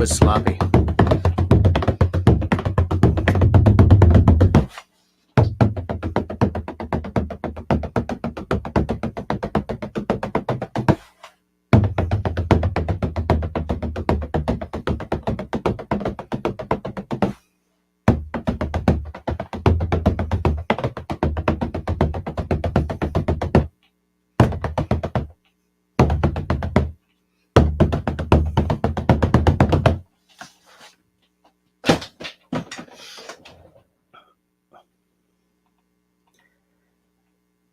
was sloppy.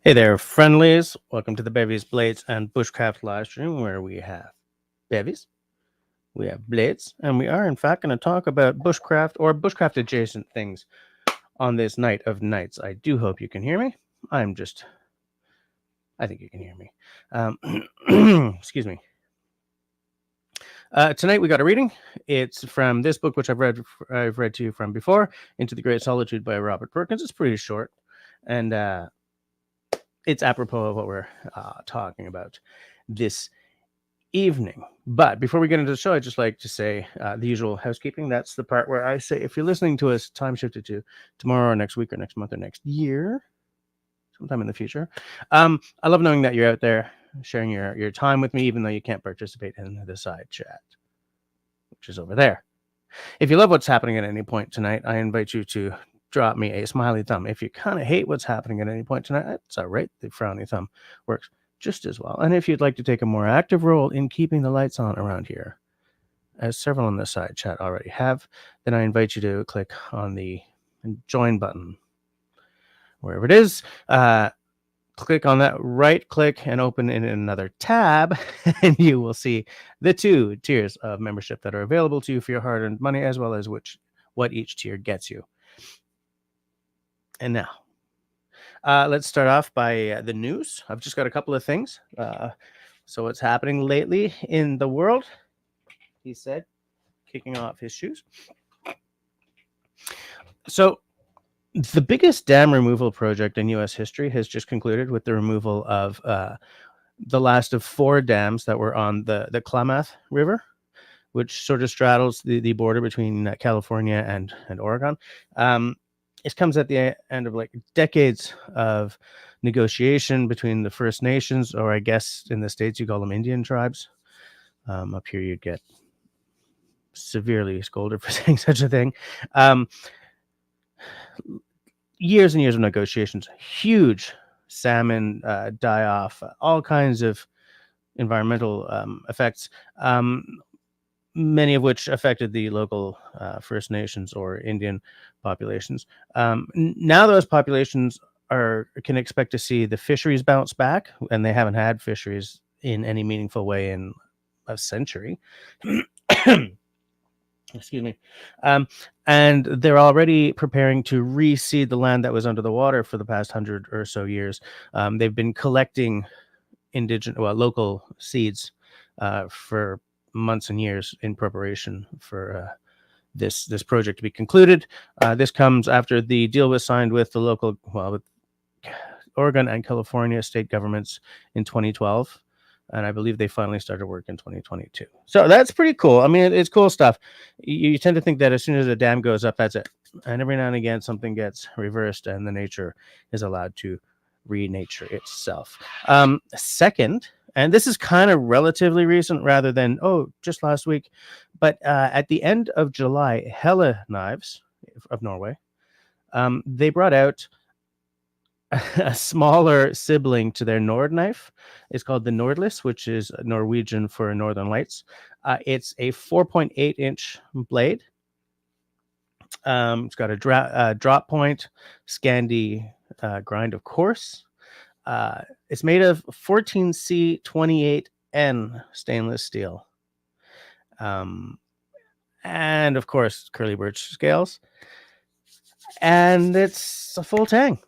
Hey there, friendlies. Welcome to the Bevies, Blades, and Bushcraft live stream, where we have bevies, we have blades, and we are, in fact, going to talk about bushcraft or bushcraft adjacent things on this night of nights. I do hope you can hear me. I think you can hear me. Excuse me. Tonight we got a reading. It's from this book, which I've read to you from before, Into the Great Solitude by Robert Perkins. It's pretty short, and it's apropos of what we're talking about this evening. But before we get into the show, I'd just like to say the usual housekeeping. That's the part where I say, if you're listening to us time shifted to tomorrow or next week or next month or next year, sometime in the future, I love knowing that you're out there sharing your time with me, even though you can't participate in the side chat, which is over there. If you love what's happening at any point tonight, I invite you to drop me a smiley thumb. If you kind of hate what's happening at any point tonight, that's all right. The frowny thumb works just as well. And if you'd like to take a more active role in keeping the lights on around here, as several in the side chat already have, then I invite you to click on the join button, wherever it is. Click on that, right click, and open in another tab, and you will see the 2 tiers of membership that are available to you for your hard-earned money, as well as what each tier gets you. And now, let's start off by the news. I've just got a couple of things. So what's happening lately in the world, he said, kicking off his shoes. So the biggest dam removal project in U.S. history has just concluded with the removal of the last of 4 dams that were on the Klamath River, which sort of straddles the border between California and Oregon. It comes at the end of like decades of negotiation between the First Nations, or I guess in the States you call them Indian tribes. Up here you'd get severely scolded for saying such a thing. Years and years of negotiations, huge salmon die-off, all kinds of environmental effects, many of which affected the local First Nations or Indian populations. Now those populations can expect to see the fisheries bounce back, and they haven't had fisheries in any meaningful way in a century. Excuse me. And they're already preparing to reseed the land that was under the water for the past 100 or so years. They've been collecting local seeds for months and years in preparation for this project to be concluded. This comes after the deal was signed with with Oregon and California state governments in 2012. And I believe they finally started work in 2022. So that's pretty cool. I mean, it's cool stuff. You tend to think that as soon as a dam goes up, that's it. And every now and again, something gets reversed and the nature is allowed to renature itself. Second, and this is kind of relatively recent rather than, just last week, but at the end of July, Hella Knives of Norway, they brought out a smaller sibling to their Nord knife. It's called the Nordlys, which is Norwegian for Northern Lights. It's a 4.8-inch blade. It's got a drop point, Scandi grind, of course. It's made of 14C28N stainless steel. And of course, curly birch scales. And it's a full tang,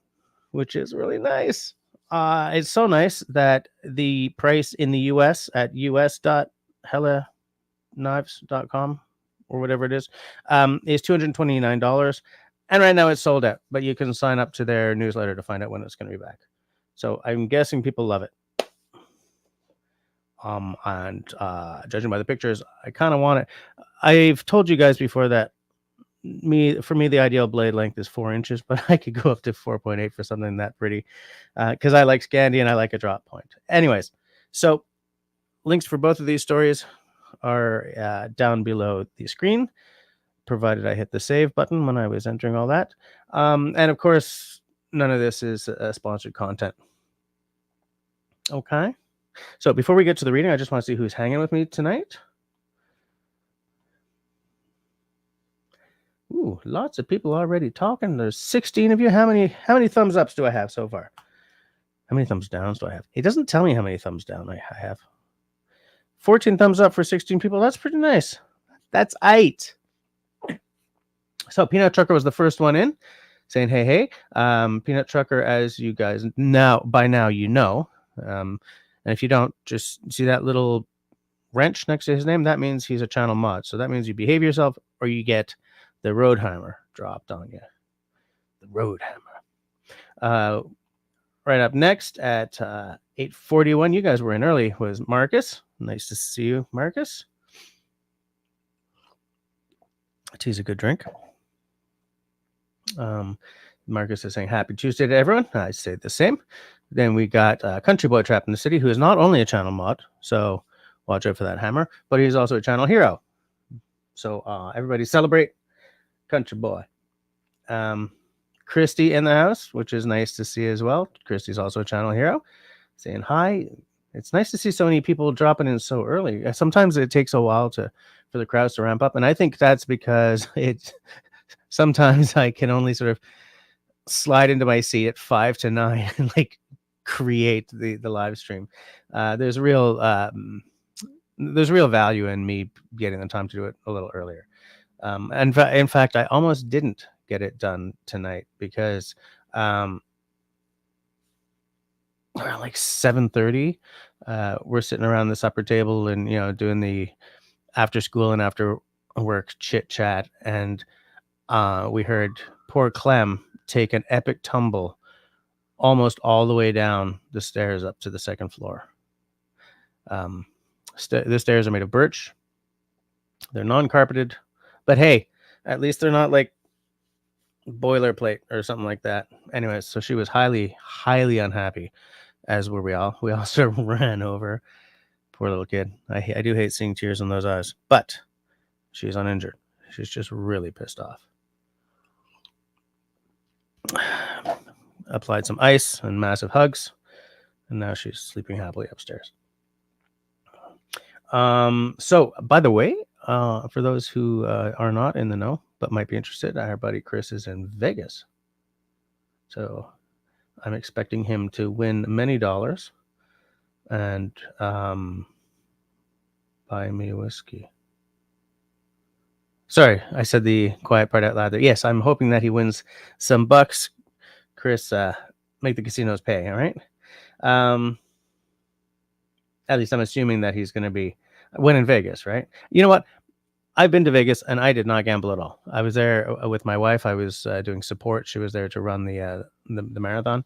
which is really nice. It's so nice that the price in the US at us.hellaknives.com or whatever it is $229. And right now it's sold out, but you can sign up to their newsletter to find out when it's going to be back. So I'm guessing people love it. And judging by the pictures, I kind of want it. I've told you guys before that for me the ideal blade length is 4 inches, but I could go up to 4.8 for something that pretty, because I like Scandi and I like a drop point. Anyways, so links for both of these stories are down below the screen, provided I hit the save button when I was entering all that. And of course, none of this is sponsored content. Okay. So before we get to the reading, I just want to see who's hanging with me tonight. Ooh, lots of people already talking. There's 16 of you. How many thumbs ups do I have so far? How many thumbs downs do I have? He doesn't tell me how many thumbs down I have. 14 thumbs up for 16 people. That's pretty nice. That's 8. So Peanut Trucker was the first one in, saying hey. Peanut Trucker, as you guys by now you know. And if you don't, just see that little wrench next to his name. That means he's a channel mod. So that means you behave yourself or you get the Roadhammer dropped on you. The Roadhammer. Right up next at 8:41, you guys were in early, was Marcus. Nice to see you, Marcus. Tea's a good drink. Marcus is saying happy Tuesday to everyone. I say the same. Then we got Country Boy Trapped in the City, who is not only a channel mod, so watch out for that hammer, but he's also a channel hero. So everybody celebrate Country Boy. Christy in the house, which is nice to see as well. Christy's also a channel hero, saying hi. It's nice to see so many people dropping in so early. Sometimes it takes a while for the crowds to ramp up, and I think that's because sometimes I can only sort of slide into my seat at 5 to 9 and like create the live stream. There's real value in me getting the time to do it a little earlier. And in fact, I almost didn't get it done tonight because like 7:30, we're sitting around this upper table and doing the after school and after work chit chat, and we heard poor Clem take an epic tumble almost all the way down the stairs up to the second floor. The stairs are made of birch. They're non-carpeted, but hey, at least they're not like boilerplate or something like that. Anyways, so she was highly unhappy, as were we all. We all sort of ran over. Poor little kid. I do hate seeing tears in those eyes, but she's uninjured. She's just really pissed off. Applied some ice and massive hugs, and now she's sleeping happily upstairs. So by the way, for those who are not in the know but might be interested, our buddy Chris is in Vegas, so I'm expecting him to win many dollars and buy me whiskey. Sorry, I said the quiet part out loud there. Yes, I'm hoping that he wins some bucks. Chris, make the casinos pay, all right? At least I'm assuming that he's going to be winning Vegas, right? You know what? I've been to Vegas and I did not gamble at all. I was there with my wife. I was doing support. She was there to run the marathon.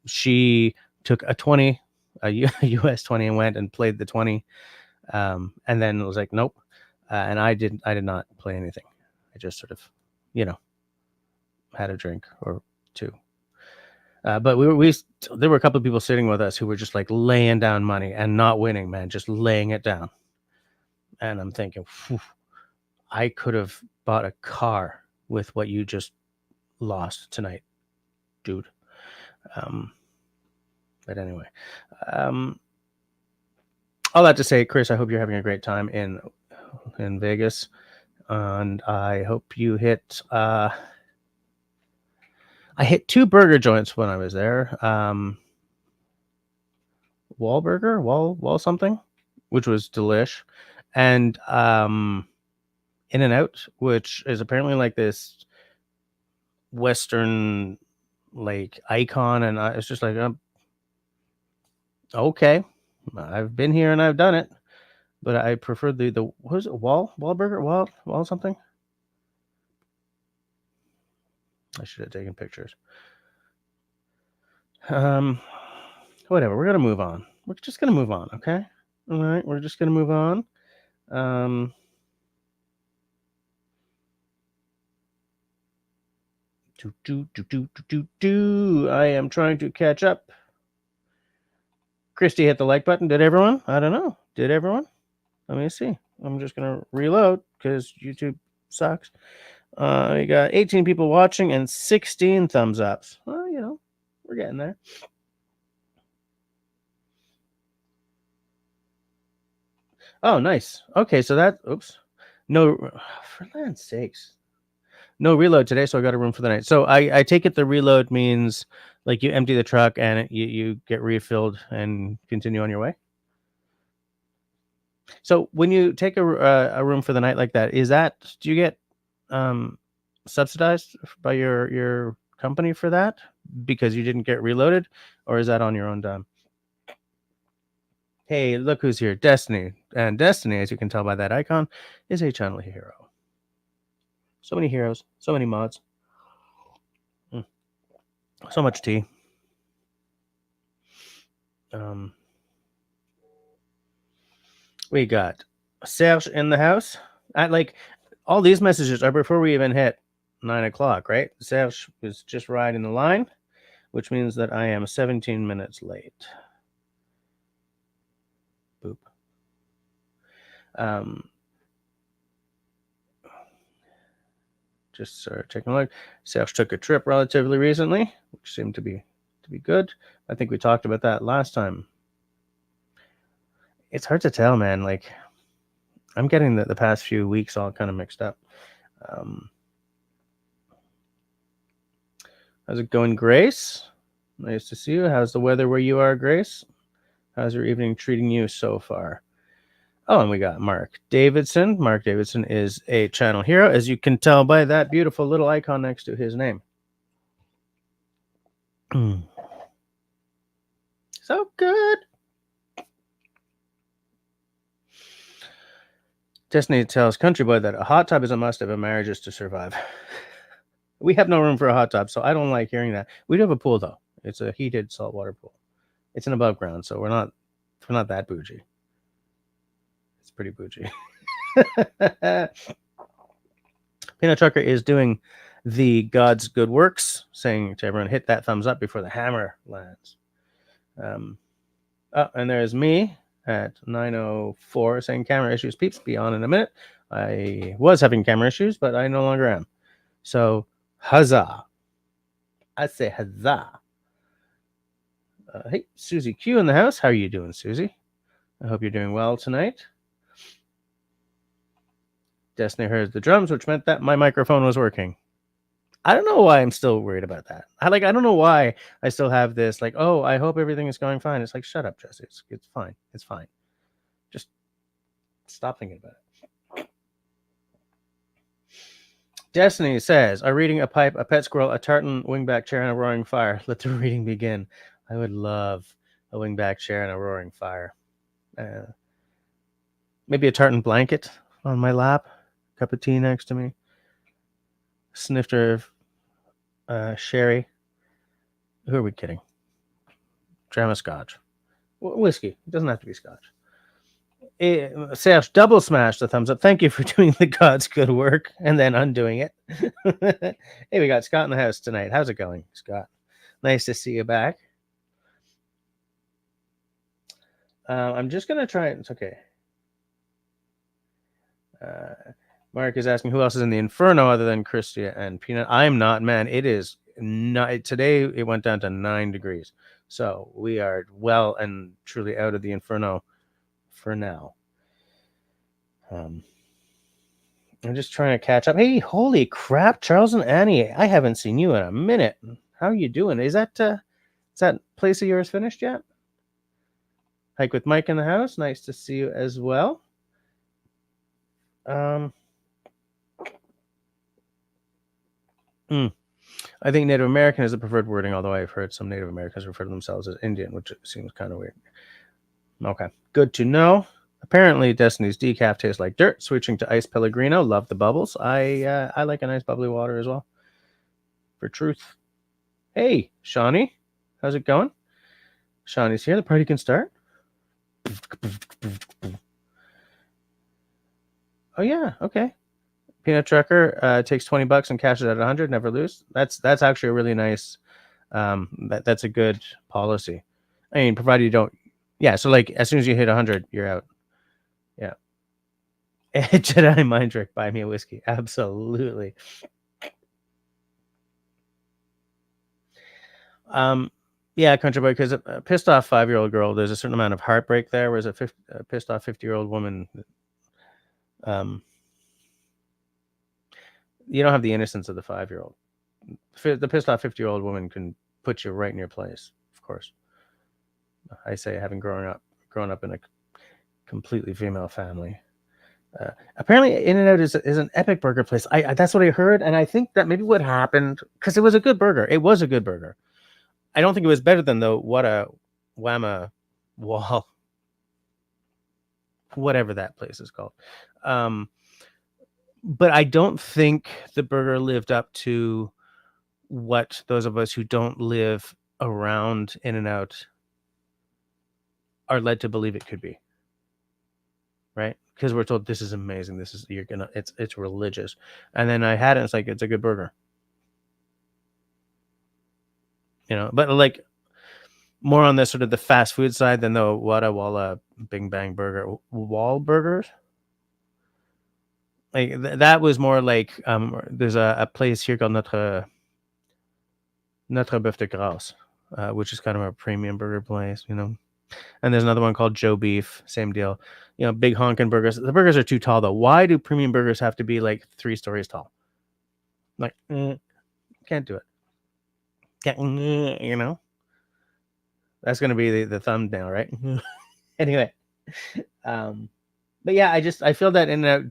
She took a 20, a US 20, and went and played the 20, and then it was like, nope. And I did not play anything. I just sort of, had a drink or two. But there were a couple of people sitting with us who were just like laying down money and not winning, man, just laying it down. And I'm thinking, I could have bought a car with what you just lost tonight, dude. But anyway, all that to say, Chris, I hope you're having a great time in Vegas, and I hope you hit. I hit 2 burger joints when I was there. Wall something, which was delish, and In-N-Out, which is apparently like this Western like icon, and it's just like, okay, I've been here and I've done it, but I prefer the what was it, wall burger, wall something. I should have taken pictures. Whatever, we're gonna move on. We're just gonna move on, okay? All right, we're just gonna move on. I am trying to catch up. Christy hit the like button. Did everyone? I don't know. Did everyone? Let me see. I'm just going to reload because YouTube sucks. We got 18 people watching and 16 thumbs ups. Well, you know, we're getting there. Oh, nice. Okay, so that, oops. No, for land's sakes. No reload today, so I got a room for the night. So I take it the reload means like you empty the truck and you get refilled and continue on your way? So when you take a room for the night like that, do you get subsidized by your company for that because you didn't get reloaded, or is that on your own dime? Hey, look who's here, Destiny. And Destiny, as you can tell by that icon, is a channel hero. So many heroes, so many mods. So much tea. We got Serge in the house. Like all these messages are before we even hit 9 o'clock, right? Serge was just riding the line, which means that I am 17 minutes late. Boop. Just taking a look. Serge took a trip relatively recently, which seemed to be good. I think we talked about that last time. It's hard to tell, man. Like, I'm getting the past few weeks all kind of mixed up. How's it going, Grace? Nice to see you. How's the weather where you are, Grace? How's your evening treating you so far? Oh, and we got Mark Davidson. Mark Davidson is a channel hero, as you can tell by that beautiful little icon next to his name. So good. Destiny tells Country Boy that a hot tub is a must if a marriage is to survive. We have no room for a hot tub, so I don't like hearing that. We do have a pool, though. It's a heated saltwater pool. It's an above ground, so we're not that bougie. It's pretty bougie. Peanut Trucker is doing the God's good works, saying to everyone, hit that thumbs up before the hammer lands. Oh, and there's me at 9:04 saying camera issues, peeps, be on in a minute. I was having camera issues, but I no longer am. So, huzzah. I say huzzah. Hey, Susie Q in the house. How are you doing, Susie? I hope you're doing well tonight. Destiny heard the drums, which meant that my microphone was working. I don't know why I'm still worried about that. I don't know why I still have this, like, oh, I hope everything is going fine. It's like, shut up, Jesse. It's fine. It's fine. Just stop thinking about it. Destiny says, a reading, a pipe, a pet squirrel, a tartan, wingback chair, and a roaring fire. Let the reading begin. I would love a wingback chair and a roaring fire. Maybe a tartan blanket on my lap, cup of tea next to me, snifter of sherry. Who are we kidding? Dram of scotch. Whiskey. It doesn't have to be scotch. Serge, double smash the thumbs up. Thank you for doing the God's good work and then undoing it. Hey, we got Scott in the house tonight. How's it going, Scott? Nice to see you back. I'm just going to try it. It's okay. Mark is asking who else is in the Inferno other than Christia and Peanut. I'm not, man. It is not. Today it went down to 9 degrees. So we are well and truly out of the Inferno for now. I'm just trying to catch up. Hey, holy crap, Charles and Annie. I haven't seen you in a minute. How are you doing? Is that place of yours finished yet? Hike with Mike in the house. Nice to see you as well. I think Native American is the preferred wording, although I've heard some Native Americans refer to themselves as Indian, which seems kind of weird. Okay, good to know. Apparently, Destiny's decaf tastes like dirt. Switching to Ice Pellegrino. Love the bubbles. I like a nice bubbly water as well. For truth. Hey, Shawnee. How's it going? Shawnee's here. The party can start. Oh, yeah. Okay. Peanut Trucker takes $20 and cashes at 100, never lose. That's actually a really nice. That's a good policy. I mean, provided you don't. Yeah, so like as soon as you hit 100, you're out. Yeah. Jedi mind trick. Buy me a whiskey. Absolutely. Yeah, Country Boy, because a pissed off 5-year-old girl, there's a certain amount of heartbreak there, whereas a pissed off 50-year-old woman, you don't have the innocence of the 5-year-old. The pissed off 50-year-old woman can put you right in your place, of course. I say, having grown up in a completely female family. Apparently, In-N-Out is an epic burger place. That's what I heard, and I think that maybe what happened, because it was a good burger. It was a good burger. I don't think it was better than the Whamma Wall, whatever that place is called. But I don't think the burger lived up to what those of us who don't live around In-N-Out are led to believe it could be. Right? Because we're told this is amazing. It's religious. And then I had it, it's like, it's a good burger. But like more on the sort of the fast food side than the Walla Walla Bing Bang Burger Wall burgers. Like that was more like there's a place here called Notre Bœuf de Grâce, which is kind of a premium burger place, and there's another one called Joe Beef, same deal, big honking burgers. The burgers are too tall though. Why do premium burgers have to be like 3 stories tall? Like can't do it. Can't, that's going to be the thumbnail, right? Anyway, but yeah, I feel that In-N-Out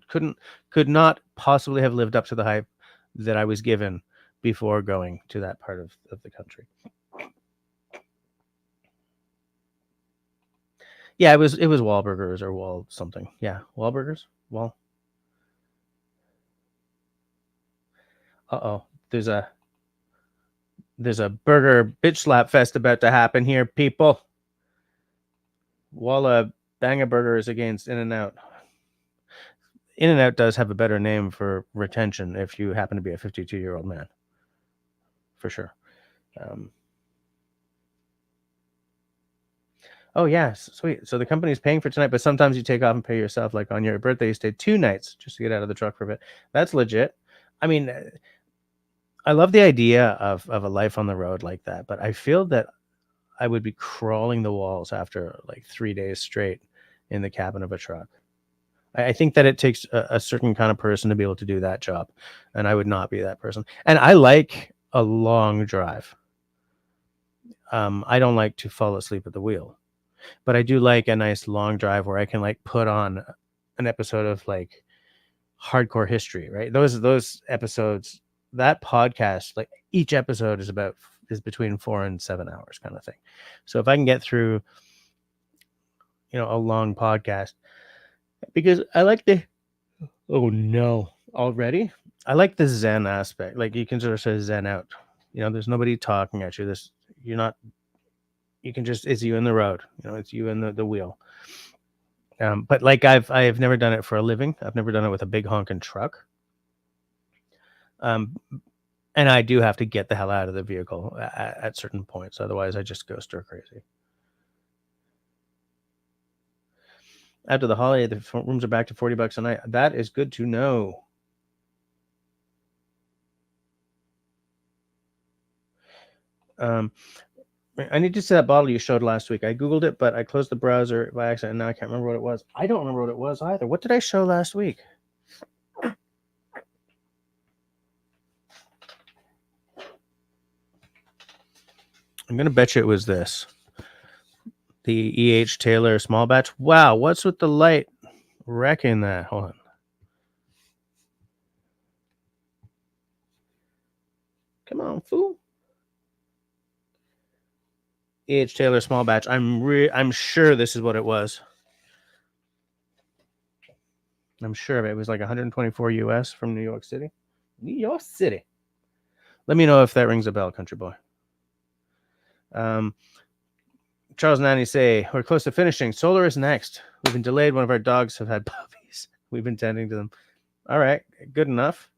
could not possibly have lived up to the hype that I was given before going to that part of the country. Yeah, it was Wahlburgers or Wall something. Yeah, Wahlburgers. Wall. There's a burger bitch slap fest about to happen here, people. Walla Banga Burgers against In-N-Out. In-N-Out does have a better name for retention if you happen to be a 52-year-old man, for sure. Oh yeah, sweet. So the company's paying for tonight, but sometimes you take off and pay yourself. Like on your birthday, you stay 2 nights just to get out of the truck for a bit. That's legit. I mean, I love the idea of a life on the road like that, but I feel that I would be crawling the walls after like 3 days straight in the cabin of a truck. I think that it takes a certain kind of person to be able to do that job, and I would not be that person. And I like a long drive. I don't like to fall asleep at the wheel, but I do like a nice long drive where I can like put on an episode of like Hardcore History, right? Those episodes, that podcast, like each episode is between 4 and 7 hours kind of thing. So if I can get through, a long podcast, because I like already. I like the Zen aspect. Like you can sort of say Zen out. There's nobody talking at you. You can just, it's you in the road. It's you in the wheel. But like I've never done it for a living. I've never done it with a big honking truck. And I do have to get the hell out of the vehicle at certain points. Otherwise, I just go stir crazy. After the holiday, the rooms are back to $40 a night. That is good to know. I need to see that bottle you showed last week. I Googled it, but I closed the browser by accident, and now I can't remember what it was. I don't remember what it was either. What did I show last week? I'm going to bet you it was this. The E.H. Taylor small batch. Wow, what's with the light wrecking that? Hold on. Come on, fool. E.H. Taylor small batch. I'm sure this is what it was. I'm sure of it. It was like 124 US from New York City. New York City. Let me know if that rings a bell, country boy. Charles Nanny say, we're close to finishing. Solar is next. We've been delayed. One of our dogs have had puppies. We've been tending to them. All right, good enough.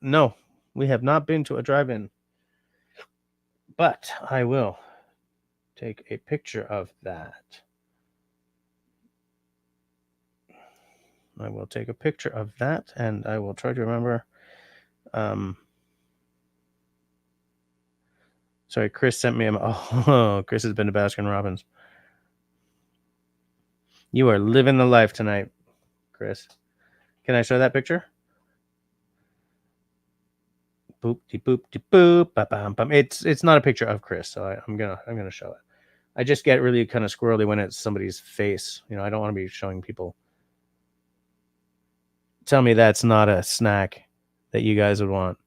No, we have not been to a drive-in, but I will take a picture of that. I will take a picture of that, and I will try to remember. Sorry, Chris sent me a. Oh, Chris has been to Baskin Robbins. You are living the life tonight, Chris. Can I show that picture? Boop de boop de boop. Ba-bam, bam. It's not a picture of Chris, so I'm gonna show it. I just get really kind of squirrely when it's somebody's face. You know, I don't want to be showing people. Tell me that's not a snack that you guys would want.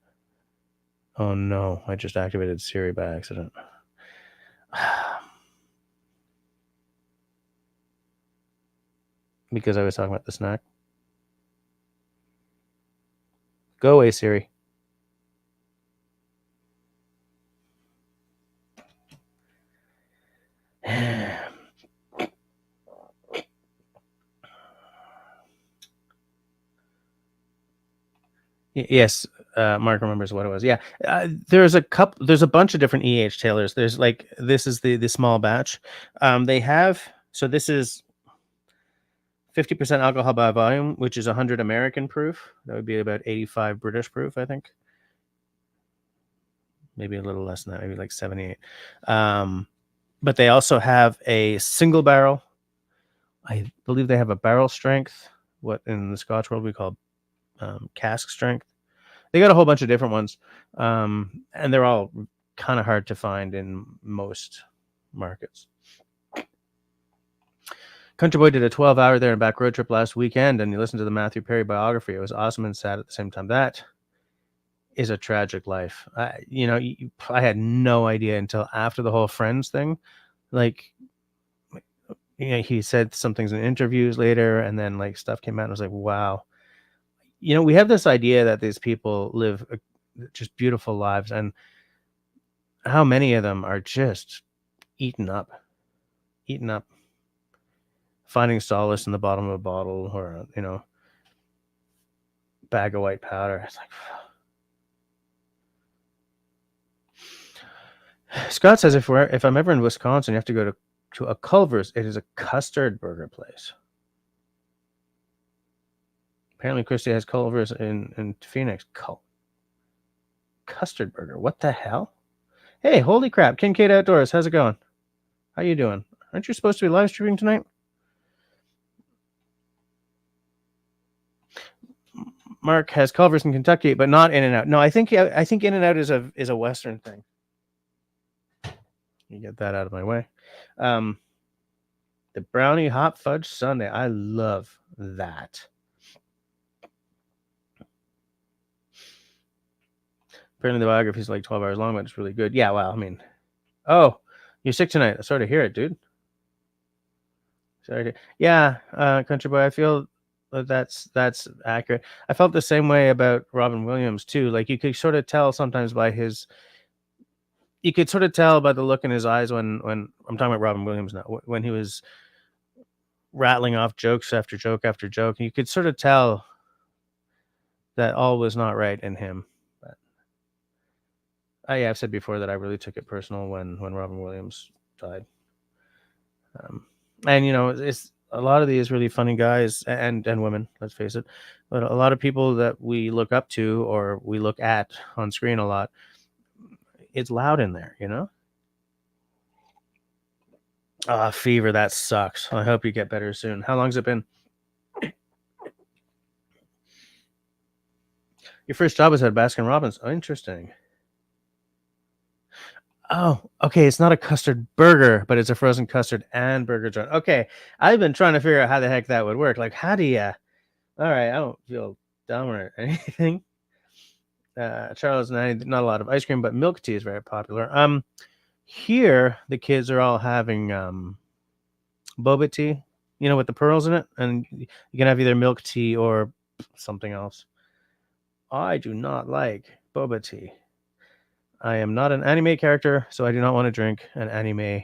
Oh no, I just activated Siri by accident. Because I was talking about the snack. Go away, Siri. Yes, Mark remembers what it was. Yeah, there's a bunch of different tailors. There's like this is the small batch. They have this is 50% alcohol by volume, which is 100 American proof. That would be about 85 British proof, I think. Maybe a little less than that, maybe like 78. But they also have a single barrel. I believe they have a barrel strength, what in the Scotch world we call cask strength. They got a whole bunch of different ones, and they're all kind of hard to find in most markets. Country Boy did a 12-hour there and back road trip last weekend, and you listened to the Matthew Perry biography. It was awesome and sad at the same time. That is a tragic life. I had no idea until after the whole Friends thing. Like, he said some things in interviews later, and then like stuff came out, and I was like, wow. We have this idea that these people live just beautiful lives, and how many of them are just eaten up, finding solace in the bottom of a bottle or bag of white powder. It's like, Scott says if I'm ever in Wisconsin, you have to go to a Culver's. It is a custard burger place. Apparently, Christy has Culver's in Phoenix. Custard burger. What the hell? Hey, holy crap! Kincaid Outdoors. How's it going? How you doing? Aren't you supposed to be live streaming tonight? Mark has Culver's in Kentucky, but not In-N-Out. No, I think In-N-Out is a Western thing. You get that out of my way. The brownie hot fudge sundae. I love that. Apparently the biography is like 12 hours long, but it's really good. Yeah, well, I mean, oh, you're sick tonight. Sorry to hear it, dude. Sorry. Yeah, Country Boy, I feel that's accurate. I felt the same way about Robin Williams too. Like you could sort of tell sometimes by you could sort of tell by the look in his eyes when I'm talking about Robin Williams now, when he was rattling off jokes after joke after joke, and you could sort of tell that all was not right in him. But yeah, I've said before that I really took it personal when Robin Williams died. And it's a lot of these really funny guys and women, let's face it, but a lot of people that we look up to or we look at on screen a lot, it's loud in there, fever, that sucks. I hope you get better soon. How long's it been? Your first job was at Baskin Robbins. Oh, interesting. Oh, okay. It's not a custard burger, but it's a frozen custard and burger joint. Okay. I've been trying to figure out how the heck that would work. Like, how do you... All right. I don't feel dumb or anything. Charles, not a lot of ice cream, but milk tea is very popular. Here, the kids are all having boba tea, with the pearls in it. And you can have either milk tea or something else. I do not like boba tea. I am not an anime character, so I do not want to drink an anime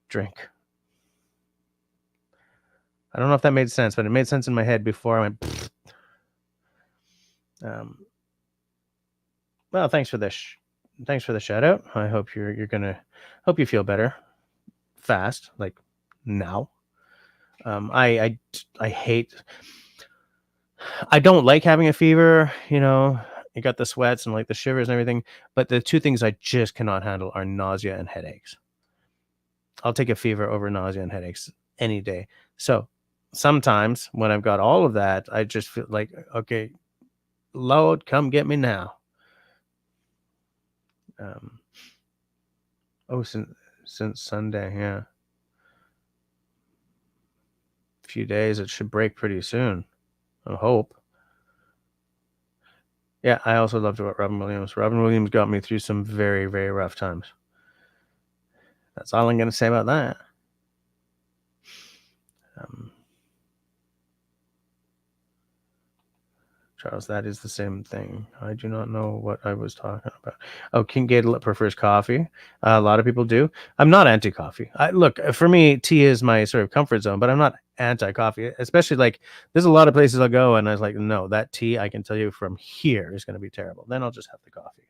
drink. I don't know if that made sense, but it made sense in my head before I went. Well, thanks for the shout out. I hope you're gonna hope you feel better fast, like now. I hate. I don't like having a fever. You got the sweats and like the shivers and everything. But the two things I just cannot handle are nausea and headaches. I'll take a fever over nausea and headaches any day. So sometimes when I've got all of that, I just feel like, okay, Lord, come get me now. Since Sunday, yeah. A few days, it should break pretty soon. I hope. Yeah, I also loved about Robin Williams. Robin Williams got me through some very, very rough times. That's all I'm going to say about that. Charles, that is the same thing. I do not know what I was talking about. Oh, King Gatel prefers coffee. A lot of people do. I'm not anti-coffee. Look, for me, tea is my sort of comfort zone, but I'm not anti-coffee. Especially like there's a lot of places I'll go and I was like, no, that tea, I can tell you from here is going to be terrible. Then I'll just have the coffee.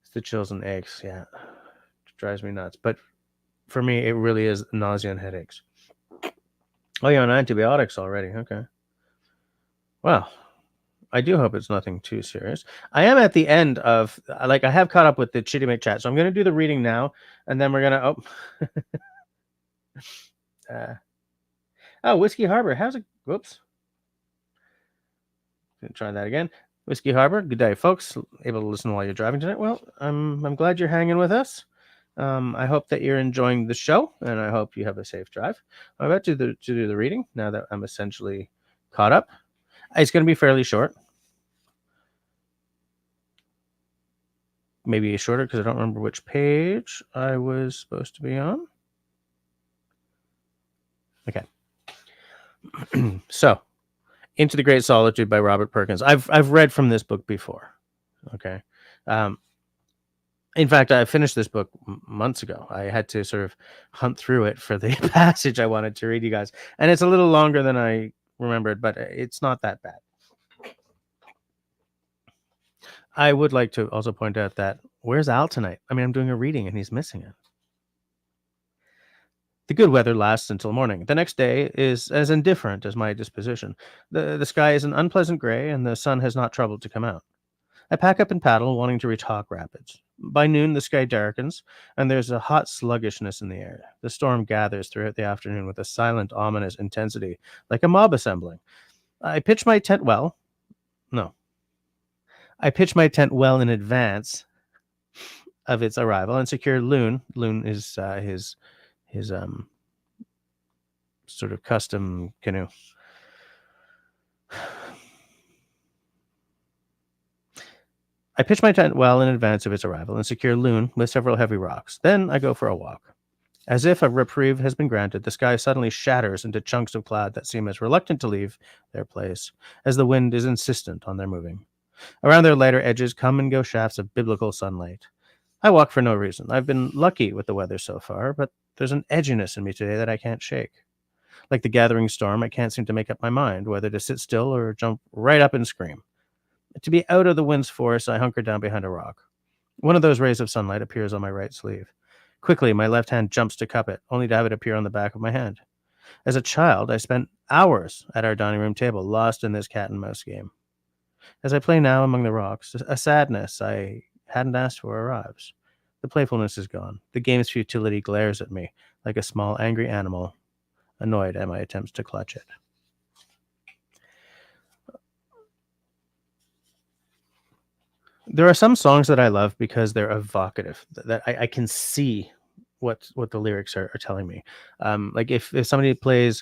It's the chills and aches. Yeah, it drives me nuts. But for me, it really is nausea and headaches. Oh, you're on antibiotics already. Okay. Well, I do hope it's nothing too serious. I am at the end of, I have caught up with the Chitty chat. So I'm going to do the reading now. And then we're going to, Whiskey Harbor. How's it? Whoops. Gonna try that again. Whiskey Harbor. Good day, folks. Able to listen while you're driving tonight. Well, I'm glad you're hanging with us. I hope that you're enjoying the show, and I hope you have a safe drive. I'm about to do the reading now that I'm essentially caught up. It's going to be fairly short. Maybe shorter because I don't remember which page I was supposed to be on. Okay. So, Into the Great Solitude by Robert Perkins. I've read from this book before. Okay. In fact, I finished this book months ago. I had to sort of hunt through it for the passage I wanted to read you guys. And it's a little longer than I remembered, but it's not that bad. I would like to also point out that where's Al tonight? I mean, I'm doing a reading and he's missing it. The good weather lasts until morning. The next day is as indifferent as my disposition. The sky is an unpleasant gray and the sun has not troubled to come out. I pack up and paddle, wanting to reach Hawk Rapids. By noon, the sky darkens, and there's a hot sluggishness in the air. The storm gathers throughout the afternoon with a silent, ominous intensity, like a mob assembling. I pitch my tent well in advance of its arrival and secure Loon. Loon is his sort of custom canoe. I pitch my tent well in advance of its arrival and secure Loon with several heavy rocks. Then I go for a walk. As if a reprieve has been granted, the sky suddenly shatters into chunks of cloud that seem as reluctant to leave their place as the wind is insistent on their moving. Around their lighter edges come and go shafts of biblical sunlight. I walk for no reason. I've been lucky with the weather so far, but there's an edginess in me today that I can't shake. Like the gathering storm, I can't seem to make up my mind whether to sit still or jump right up and scream. To be out of the wind's force, I hunker down behind a rock. One of those rays of sunlight appears on my right sleeve. Quickly, my left hand jumps to cup it, only to have it appear on the back of my hand. As a child, I spent hours at our dining room table, lost in this cat and mouse game. As I play now among the rocks, a sadness I hadn't asked for arrives. The playfulness is gone. The game's futility glares at me like a small, angry animal, annoyed at my attempts to clutch it. There are some songs that I love because they're evocative, that I can see what the lyrics are telling me. Like if somebody plays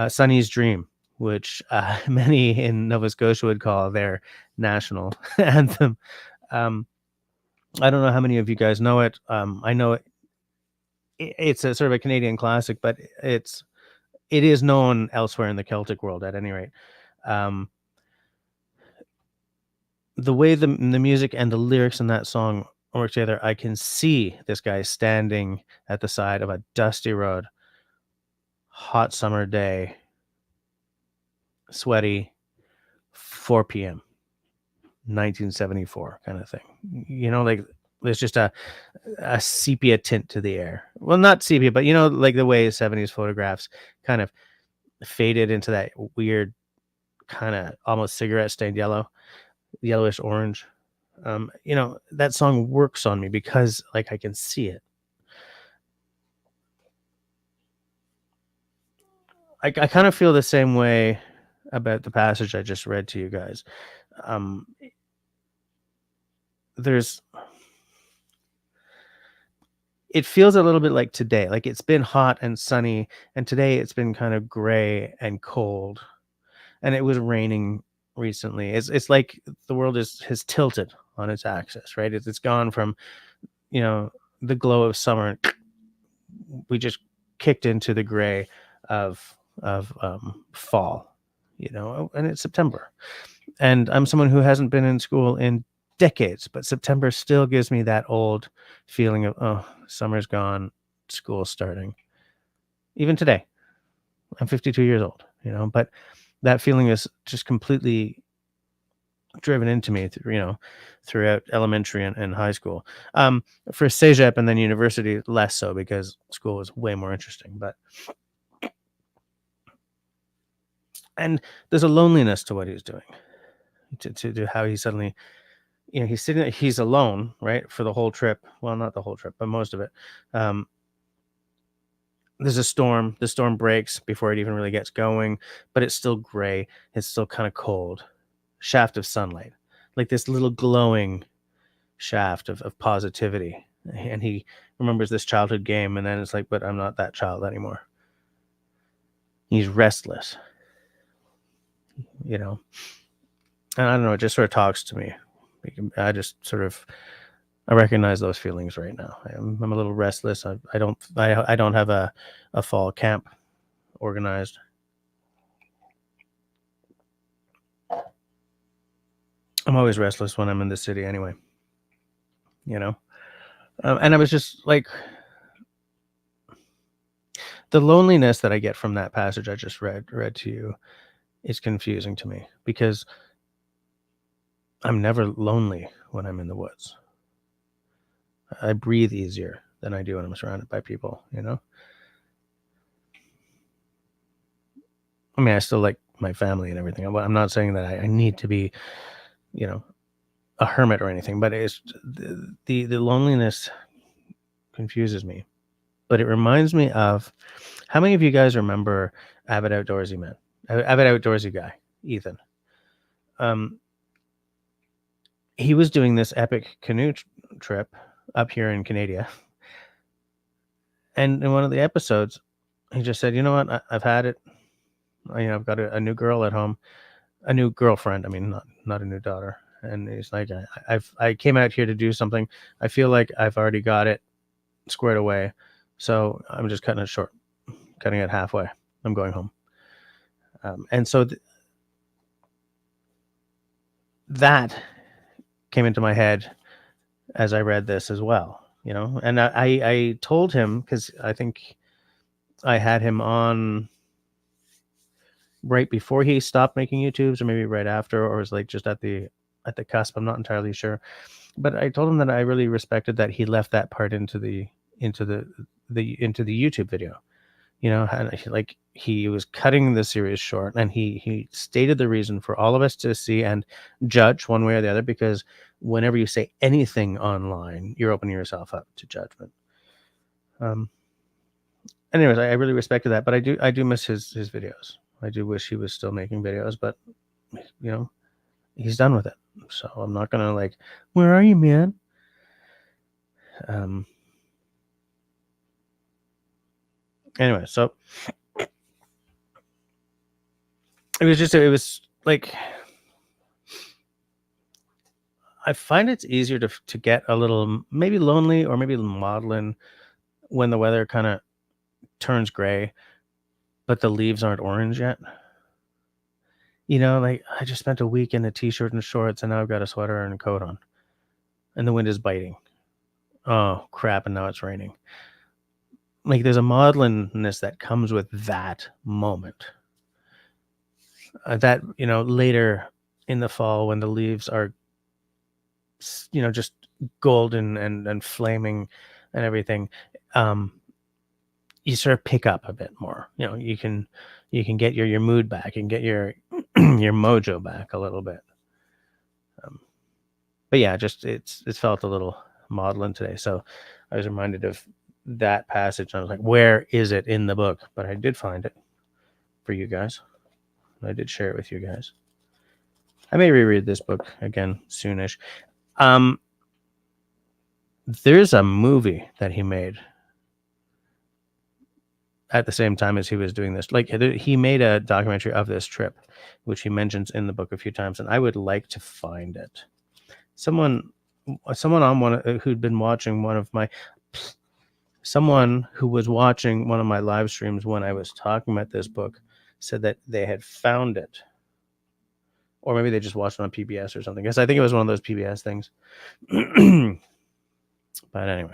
Sunny's Dream, which many in Nova Scotia would call their national anthem. I don't know how many of you guys know it. I know it's a sort of a Canadian classic, but it is known elsewhere in the Celtic world at any rate. The way the music and the lyrics in that song work together, I can see this guy standing at the side of a dusty road, hot summer day, sweaty, 4 p.m., 1974 kind of thing. Like there's just a sepia tint to the air. Well, not sepia, but like the way 70s photographs kind of faded into that weird kind of almost cigarette stained yellowish orange. That song works on me because like I can see it. I kind of feel the same way about the passage I just read to you guys. It feels a little bit like today. Like it's been hot and sunny, and today it's been kind of gray and cold, and it was raining recently. It's like the world has tilted on its axis, right? It's gone from the glow of summer. We just kicked into the gray of fall, and it's September. And I'm someone who hasn't been in school in decades, but September still gives me that old feeling of, oh, summer's gone, school's starting. Even today, I'm 52 years old, but that feeling is just completely driven into me, throughout elementary and high school. For cégep and then university, less so because school was way more interesting. And there's a loneliness to what he's doing, to how he suddenly, he's sitting there, he's alone, right, for the whole trip. Well, not the whole trip, but most of it. There's a storm. The storm breaks before it even really gets going, but it's still gray. It's still kind of cold. Shaft of sunlight, like this little glowing shaft of positivity. And he remembers this childhood game, and then it's like, but I'm not that child anymore. He's restless, and I don't know, it just sort of talks to me. I just sort of, I recognize those feelings right now. I'm a little restless. I don't have a fall camp organized. I'm always restless when I'm in the city anyway, and I was just like, the loneliness that I get from that passage I just read to you is confusing to me, because I'm never lonely when I'm in the woods. I breathe easier than I do when I'm surrounded by people, I mean, I still like my family and everything. I'm not saying that I need to be, a hermit or anything, but it's the loneliness confuses me. But it reminds me of, how many of you guys remember Avid Outdoorsy guy, Ethan? He was doing this epic canoe trip up here in Canada. And in one of the episodes, he just said, you know what, I've had it. I've got a new girl at home, a new girlfriend. I mean, not a new daughter. And he's like, I came out here to do something. I feel like I've already got it squared away. So I'm just cutting it short, cutting it halfway. I'm going home. And so that came into my head as I read this as well, and I told him, because I think I had him on right before he stopped making YouTubes, or maybe right after, or was like just at the cusp. I'm not entirely sure, but I told him that I really respected that he left that part into the YouTube video, and like he was cutting the series short, and he stated the reason for all of us to see and judge one way or the other, because whenever you say anything online, you're opening yourself up to judgment. Anyways, I really respected that, but I do miss his videos. I do wish he was still making videos, but he's done with it. So I'm not gonna like, where are you, man? Anyway, so it was like, I find it's easier to get a little maybe lonely or maybe maudlin when the weather kind of turns gray, but the leaves aren't orange yet. Like I just spent a week in a t-shirt and shorts, and now I've got a sweater and a coat on, and the wind is biting. oh crap, and now it's raining. Like there's a maudlinness that comes with that moment. That, later in the fall when the leaves are, just golden and flaming and everything, um, you sort of pick up a bit more. You can get your mood back and get your your mojo back a little bit. But yeah, just it's felt a little maudlin today. So I was reminded of that passage. And I was like, where is it in the book? But I did find it for you guys. I did share it with you guys. I may reread this book again soonish. There's a movie that he made at the same time as he was doing this. Like he made a documentary of this trip, which he mentions in the book a few times, and I would like to find it. Someone on one who'd been watching someone who was watching one of my live streams when I was talking about this book said that they had found it. Or maybe they just watched it on PBS or something. Because I think it was one of those PBS things. But anyway,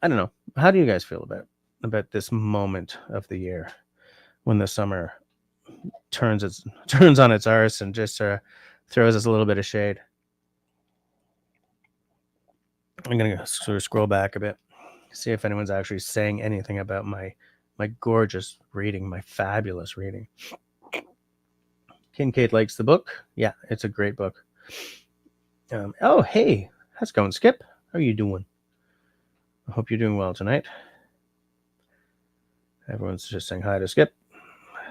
I don't know. How do you guys feel about this moment of the year when the summer turns on its arse and just throws us a little bit of shade? I'm gonna sort of scroll back a bit, see if anyone's actually saying anything about my gorgeous reading, my fabulous reading. Kincaid likes the book. Yeah, it's a great book. Oh, hey, how's it going, Skip? How are you doing? I hope you're doing well tonight. Everyone's just saying hi to Skip,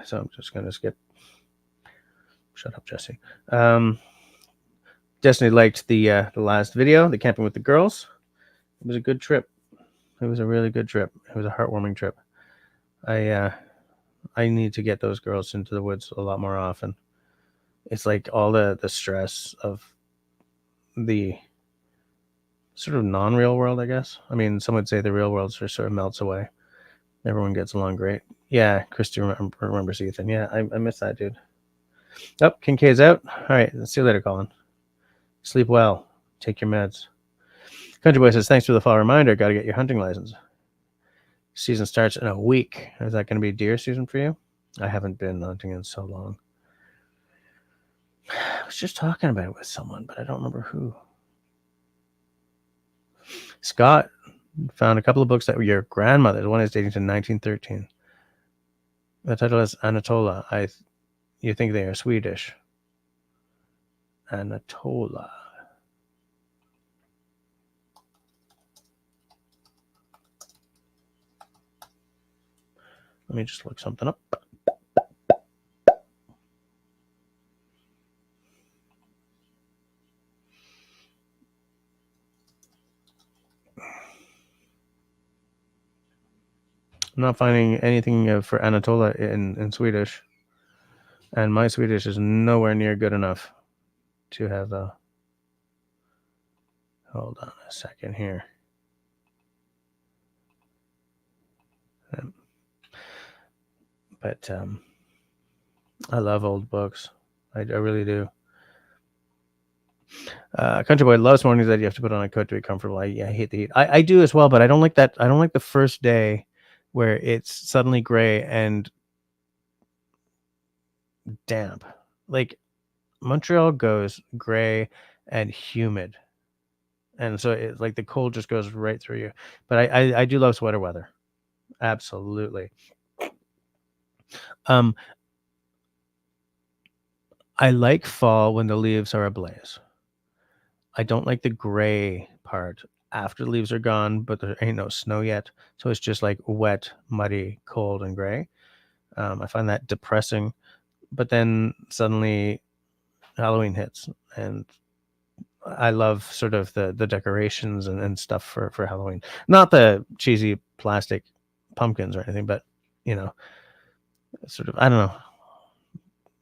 so I'm just gonna skip. Shut up, Jesse. Destiny liked the last video, the camping with the girls. It was a good trip. It was a really good trip. It was a heartwarming trip. I need to get those girls into the woods a lot more often. It's like all the stress of the sort of non-real world, I guess. I mean, some would say the real world sort of melts away. Everyone gets along great. Yeah, Christy remembers Ethan. Yeah, I miss that dude. Oh, Kincaid's out. All right, see you later, Colin. Sleep well. Take your meds. Country Boy says, thanks for the fall reminder. Got to get your hunting license. Season starts in a week. Is that going to be deer season for you? I haven't been hunting in so long. I was just talking about it with someone, but I don't remember who. Scott found a couple of books that were your grandmother's. One is dating to 1913. The title is Anatola. You think they are Swedish. Anatola. Let me just look something up. I'm not finding anything for Anatola in Swedish. And my Swedish is nowhere near good enough to have a... Hold on a second here. But I love old books. I really do. Country Boy loves mornings that you have to put on a coat to be comfortable. I hate the heat. I do as well, but I don't like that. I don't like the first day where it's suddenly gray and damp. Like Montreal goes gray and humid, and so it's like the cold just goes right through you. But I do love sweater weather. Absolutely. I like fall when the leaves are ablaze. I don't like the gray part after the leaves are gone, but there ain't no snow yet. So it's just like wet, muddy, cold, and gray. I find that depressing. But then suddenly Halloween hits, and I love sort of the decorations and stuff for Halloween. Not the cheesy plastic pumpkins or anything, but, sort of, I don't know.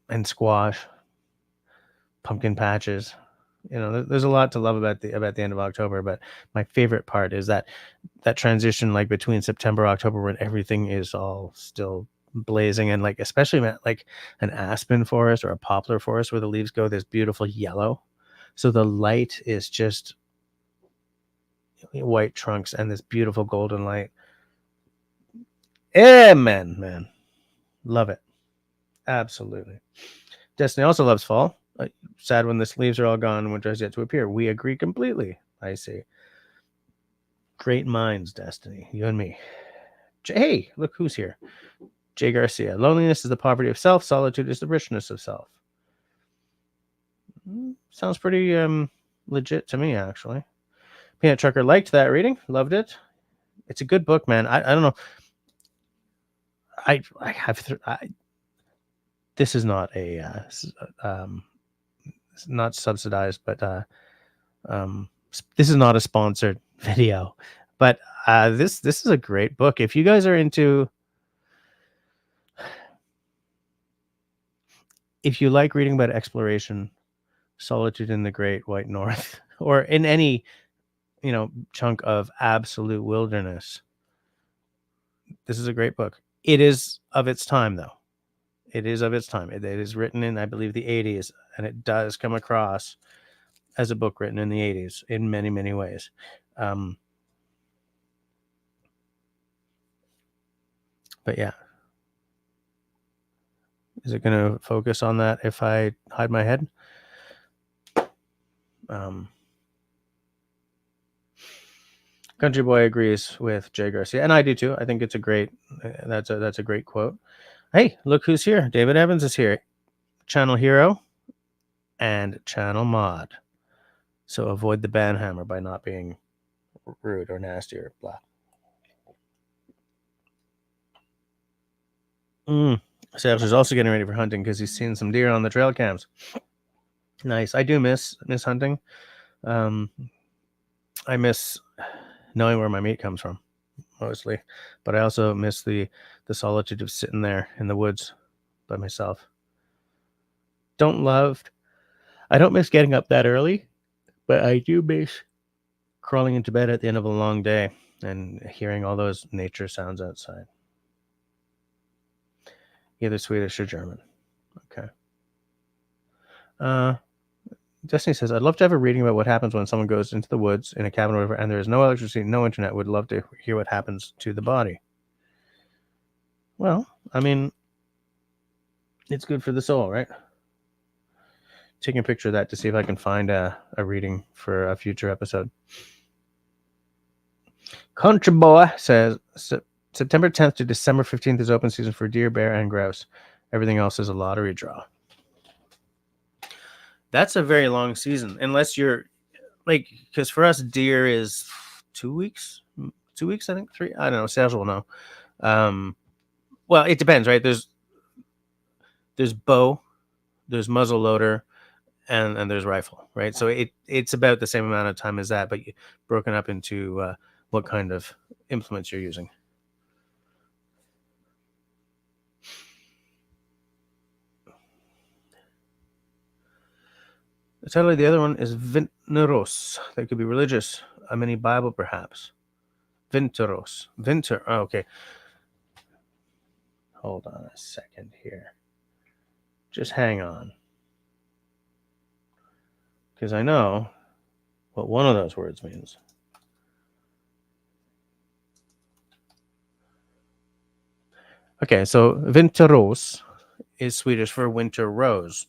And squash, pumpkin patches. There's a lot to love about the end of October, but my favorite part is that transition, like between September, October, when everything is all still blazing, and like especially like an aspen forest or a poplar forest where the leaves go this beautiful yellow. So the light is just white trunks and this beautiful golden light. Amen, man. Love it. Absolutely. Destiny also loves fall. Sad when the leaves are all gone and winter has yet to appear. We agree completely. I see. Great minds, Destiny. You and me. Hey, look who's here. Jay Garcia. Loneliness is the poverty of self. Solitude is the richness of self. Sounds pretty legit to me, actually. Peanut Trucker liked that reading. Loved it. It's a good book, man. I don't know. I have... this is not a... it's not subsidized, but this is not a sponsored video. But this is a great book. If you guys are into... if you like reading about exploration, solitude in the Great White North, or in any, chunk of absolute wilderness, this is a great book. It is of its time, though. It is of its time. It is written in, I believe, the 80s, and it does come across as a book written in the 80s in many, many ways. But yeah. Is it going to focus on that if I hide my head? Country Boy agrees with Jay Garcia, and I do too. I think it's a great. That's a great quote. Hey, look who's here! David Evans is here, channel hero, and channel mod. So avoid the banhammer by not being rude or nasty or blah. Serge is also getting ready for hunting because he's seen some deer on the trail cams. Nice. I do miss hunting. I miss knowing where my meat comes from, mostly, but I also miss the solitude of sitting there in the woods by myself. I don't miss getting up that early, but I do miss crawling into bed at the end of a long day and hearing all those nature sounds outside. Either Swedish or German. Okay. Destiny says, I'd love to have a reading about what happens when someone goes into the woods in a cabin or whatever, and there is no electricity, no internet. Would love to hear what happens to the body. Well, I mean, it's good for the soul, right? Taking a picture of that to see if I can find a reading for a future episode. Country Boy says, September 10th to December 15th is open season for deer, bear, and grouse. Everything else is a lottery draw. That's a very long season, unless you're like, because for us, deer is 2 weeks. 2 weeks, I think, 3. I don't know. Serge will know. Well, it depends, right? There's bow, there's muzzle loader, and there's rifle, right? So it's about the same amount of time as that, but broken up into what kind of implements you're using. Totally, the other one is Vinteros. That could be religious. A mini Bible, perhaps. Vinteros. Winter. Oh, okay. Hold on a second here. Just hang on. Because I know what one of those words means. Okay, so Vinteros is Swedish for winter rose.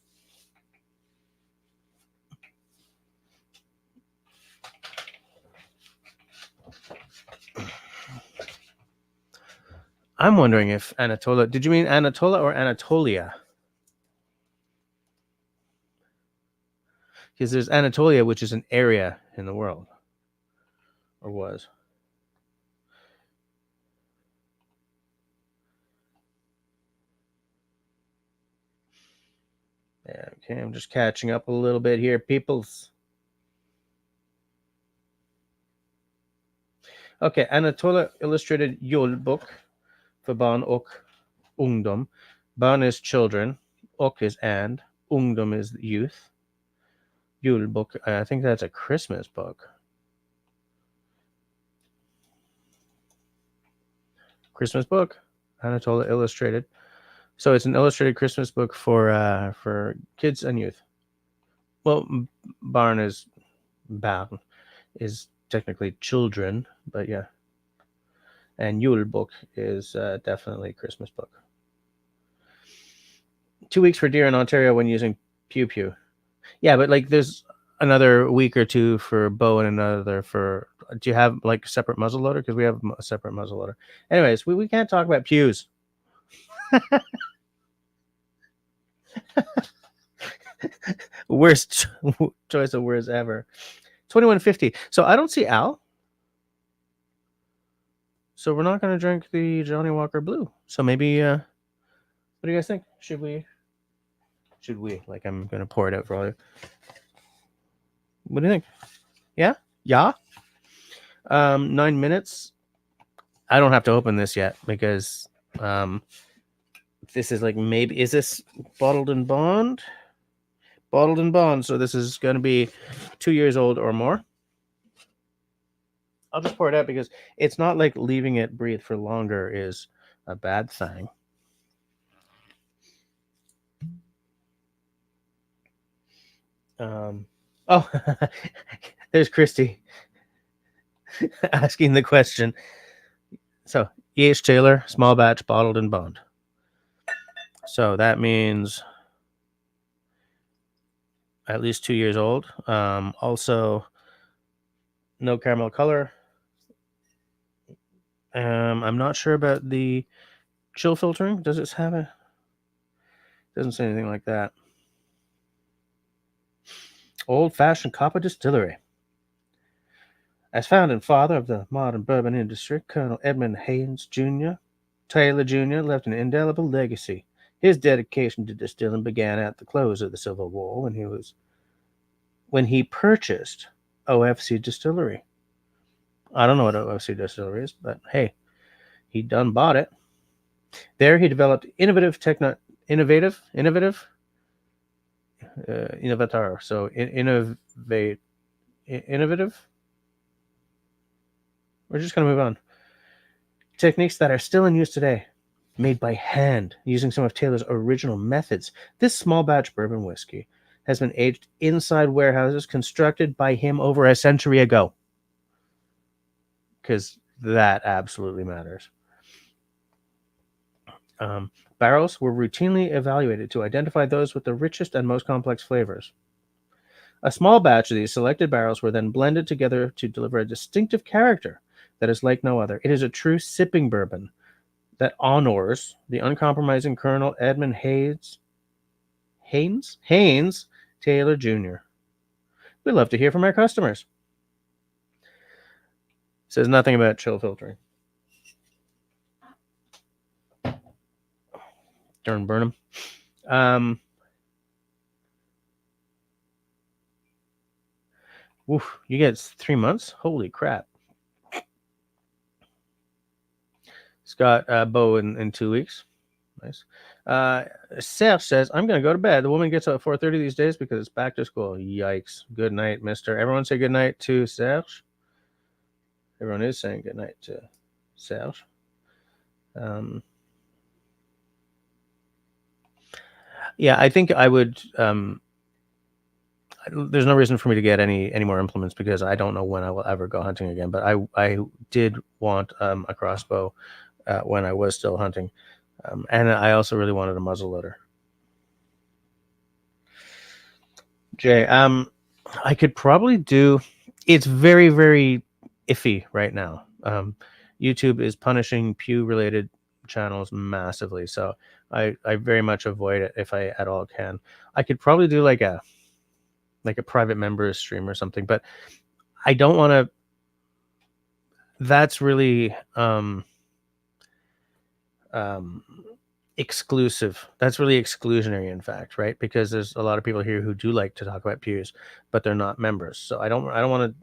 I'm wondering if Anatolia... Did you mean Anatolia or Anatolia? Because there's Anatolia, which is an area in the world. Or was. Yeah, okay, I'm just catching up a little bit here, peoples. Okay, Anatolia Illustrated Julbok för barn och ungdom. Barn is children, och is and, ungdom is youth. Julbok, I think that's a Christmas book. Christmas book, Anatolia Illustrated. So it's an illustrated Christmas book for kids and youth. Well, barn is technically children, but yeah. And julebok is definitely Christmas book. 2 weeks for deer in Ontario when using pew pew. Yeah, but like there's another week or two for bow and another for. Do you have like a separate muzzleloader? Because we have a separate muzzleloader. Anyways, we can't talk about pews. Worst choice of words ever. 2150. So I don't see Al. So we're not going to drink the Johnny Walker Blue. So maybe, what do you guys think? Should we? Like, I'm going to pour it out for all you. What do you think? Yeah? Yeah? 9 minutes. I don't have to open this yet because this is like maybe, is this bottled in bond? Bottled in bond. So this is going to be 2 years old or more. I'll just pour it out because it's not like leaving it breathe for longer is a bad thing. Oh, there's Christy asking the question. So E.H. Taylor, small batch, bottled in bond. So that means at least 2 years old. Also, no caramel color. I'm not sure about the chill filtering. Does it have a? Doesn't say anything like that. Old-fashioned copper distillery. As founding father of the modern bourbon industry, Colonel Edmund Haynes Jr. Taylor Jr. left an indelible legacy. His dedication to distilling began at the close of the Civil War when he purchased OFC Distillery. I don't know what OFC Distillery is, but hey, he done bought it. There he developed innovator. So innovative. We're just going to move on. Techniques that are still in use today, made by hand, using some of Taylor's original methods. This small batch bourbon whiskey has been aged inside warehouses constructed by him over a century ago. Because that absolutely matters. Barrels were routinely evaluated to identify those with the richest and most complex flavors. A small batch of these selected barrels were then blended together to deliver a distinctive character that is like no other. It is a true sipping bourbon that honors the uncompromising Colonel Edmund Haynes Taylor Jr. We love to hear from our customers. Says nothing about chill filtering. Darn burn them. Woof, you get 3 months? Holy crap. Scott Bo in 2 weeks. Nice. Serge says, I'm going to go to bed. The woman gets up at 4:30 these days because it's back to school. Yikes. Good night, mister. Everyone say good night to Serge. Everyone is saying good night to Serge. Yeah, I think I would... there's no reason for me to get any more implements because I don't know when I will ever go hunting again. But I did want a crossbow when I was still hunting. And I also really wanted a muzzleloader. Jay, I could probably do... It's very, very iffy right now. YouTube is punishing pew-related channels massively. So I very much avoid it if I at all can. I could probably do like a private members stream or something, but I don't want to. That's really exclusive. That's really exclusionary, in fact, right? Because there's a lot of people here who do like to talk about pews, but they're not members. So I don't want to,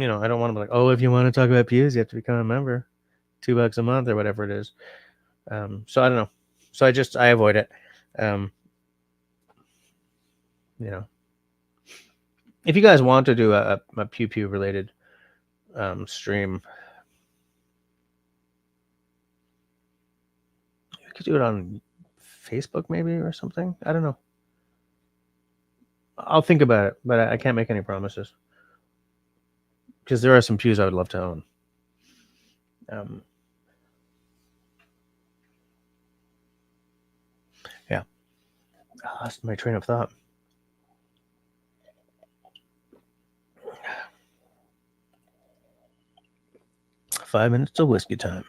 I don't want to be like, oh, if you want to talk about pews, you have to become a member, $2 a month or whatever it is. So I don't know. So I avoid it. If you guys want to do a pew pew related stream, you could do it on Facebook maybe or something. I don't know. I'll think about it, but I can't make any promises. because there are some pews I would love to own. Yeah, I lost my train of thought. Five minutes of whiskey time.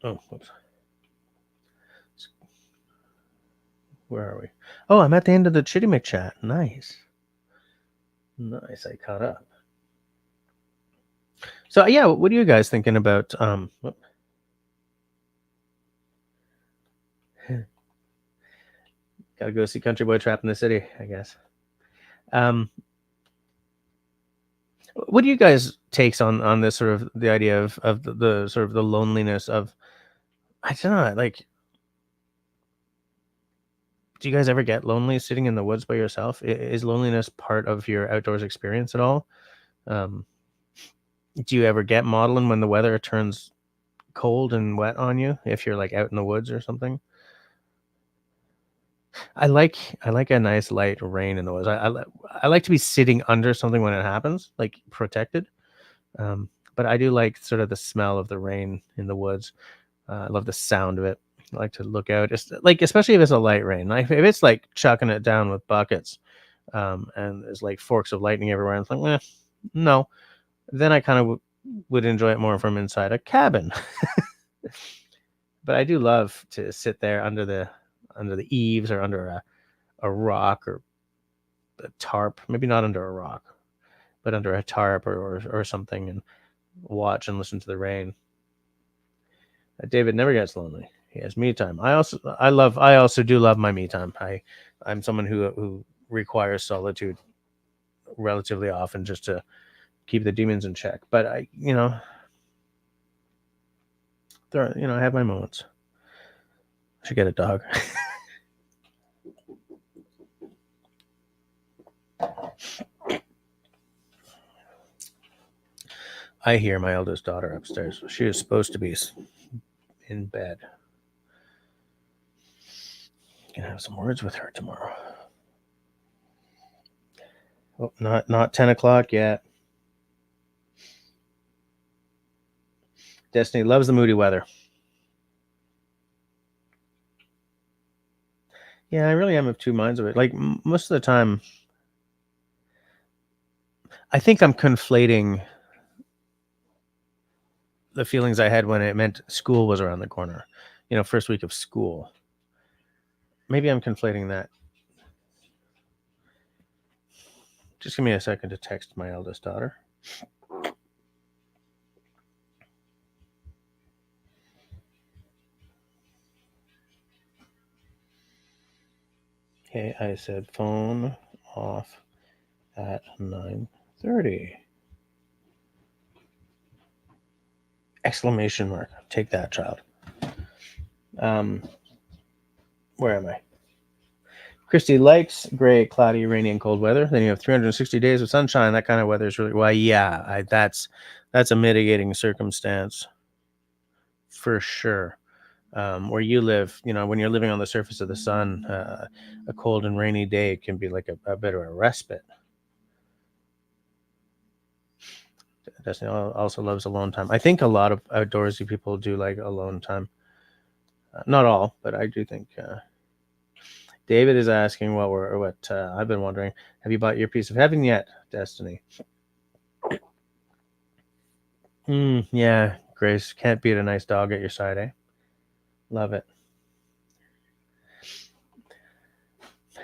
Oh, whoops. Where are we? Oh, I'm at the end of the Chitty McChat. Nice. Nice, I caught up. So yeah, what are you guys thinking about? Gotta go see Country Boy Trapped in the City, I guess. What do you guys takes on this sort of the idea of the sort of the loneliness of, I don't know, like, do you guys ever get lonely sitting in the woods by yourself? Is loneliness part of your outdoors experience at all? Do you ever get maudlin when the weather turns cold and wet on you if you're like out in the woods or something? I like a nice light rain in the woods. I like to be sitting under something when it happens, like protected. But I do like sort of the smell of the rain in the woods. I love the sound of it. I like to look out, just like, especially if it's a light rain. Like if it's like chucking it down with buckets, and there's like forks of lightning everywhere, and it's like, no. Then I kind of would enjoy it more from inside a cabin. But I do love to sit there under the eaves or under a rock or a tarp. Maybe not under a rock, but under a tarp or something, and watch and listen to the rain. David never gets lonely. He has me time. I also do love my me time. I'm someone who requires solitude relatively often just to keep the demons in check. But I have my moments. I should get a dog. I hear my eldest daughter upstairs. She is supposed to be in bed. Gonna have some words with her tomorrow. Oh, not 10 o'clock yet. Destiny loves the moody weather. Yeah, I really am of two minds of it. Like most of the time, I think I'm conflating the feelings I had when it meant school was around the corner. First week of school. Maybe I'm conflating that. Just give me a second to text my eldest daughter. Okay, I said phone off at 9:30. Exclamation mark. Take that, child. Where am I? Christy likes gray, cloudy, rainy, and cold weather. Then you have 360 days of sunshine. That kind of weather is really, well, yeah, that's a mitigating circumstance for sure. Where you live, when you're living on the surface of the sun, a cold and rainy day can be like a bit of a respite. Destiny also loves alone time. I think a lot of outdoorsy people do like alone time. Not all, but I do think. David is asking what I've been wondering. Have you bought your piece of heaven yet, Destiny? Yeah, Grace, can't beat a nice dog at your side, eh? Love it.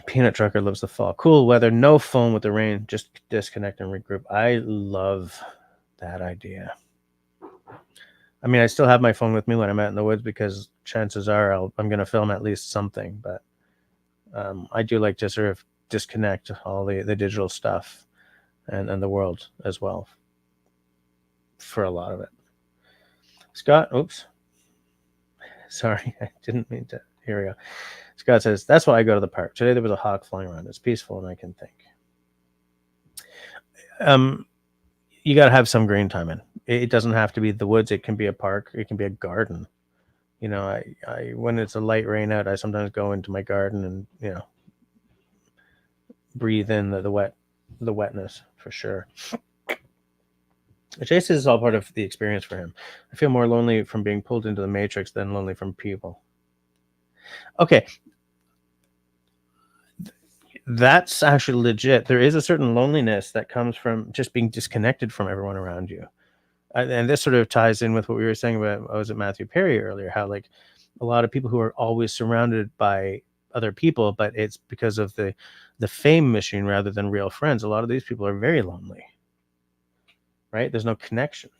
Peanut Trucker loves the fall. Cool weather, no phone with the rain, just disconnect and regroup. I love that idea. I mean, I still have my phone with me when I'm out in the woods because chances are I'm going to film at least something. But I do like to sort of disconnect all the digital stuff and the world as well for a lot of it. Scott, oops. Sorry, I didn't mean to. Here we go. Scott says, that's why I go to the park. Today there was a hawk flying around. It's peaceful and I can think. You got to have some green time in. It doesn't have to be the woods. It can be a park. It can be a garden. I when it's a light rain out, I sometimes go into my garden and, breathe in the wet the wetness for sure. Chase is all part of the experience for him. I feel more lonely from being pulled into the matrix than lonely from people. Okay, that's actually legit. There is a certain loneliness that comes from just being disconnected from everyone around you. And this sort of ties in with what we were saying about, was it Matthew Perry earlier, how like a lot of people who are always surrounded by other people, but it's because of the fame machine rather than real friends. A lot of these people are very lonely, right? There's no connection.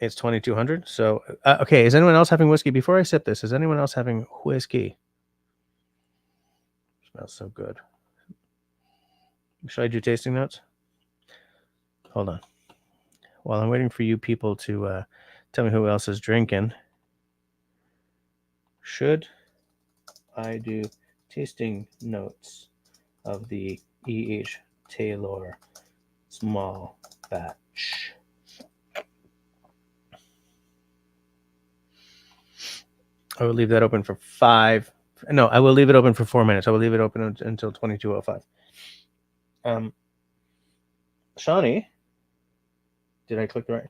It's 2200. So, okay. Is anyone else having whiskey? Before I sip this, is anyone else having whiskey? Smells so good. Should I do tasting notes? Hold on. While I'm waiting for you people to tell me who else is drinking, should I do tasting notes of the E.H. Taylor small batch? I will leave that open for 5. No, I will leave it open for 4 minutes. I will leave it open until 22:05. Shawnee, did I click the right?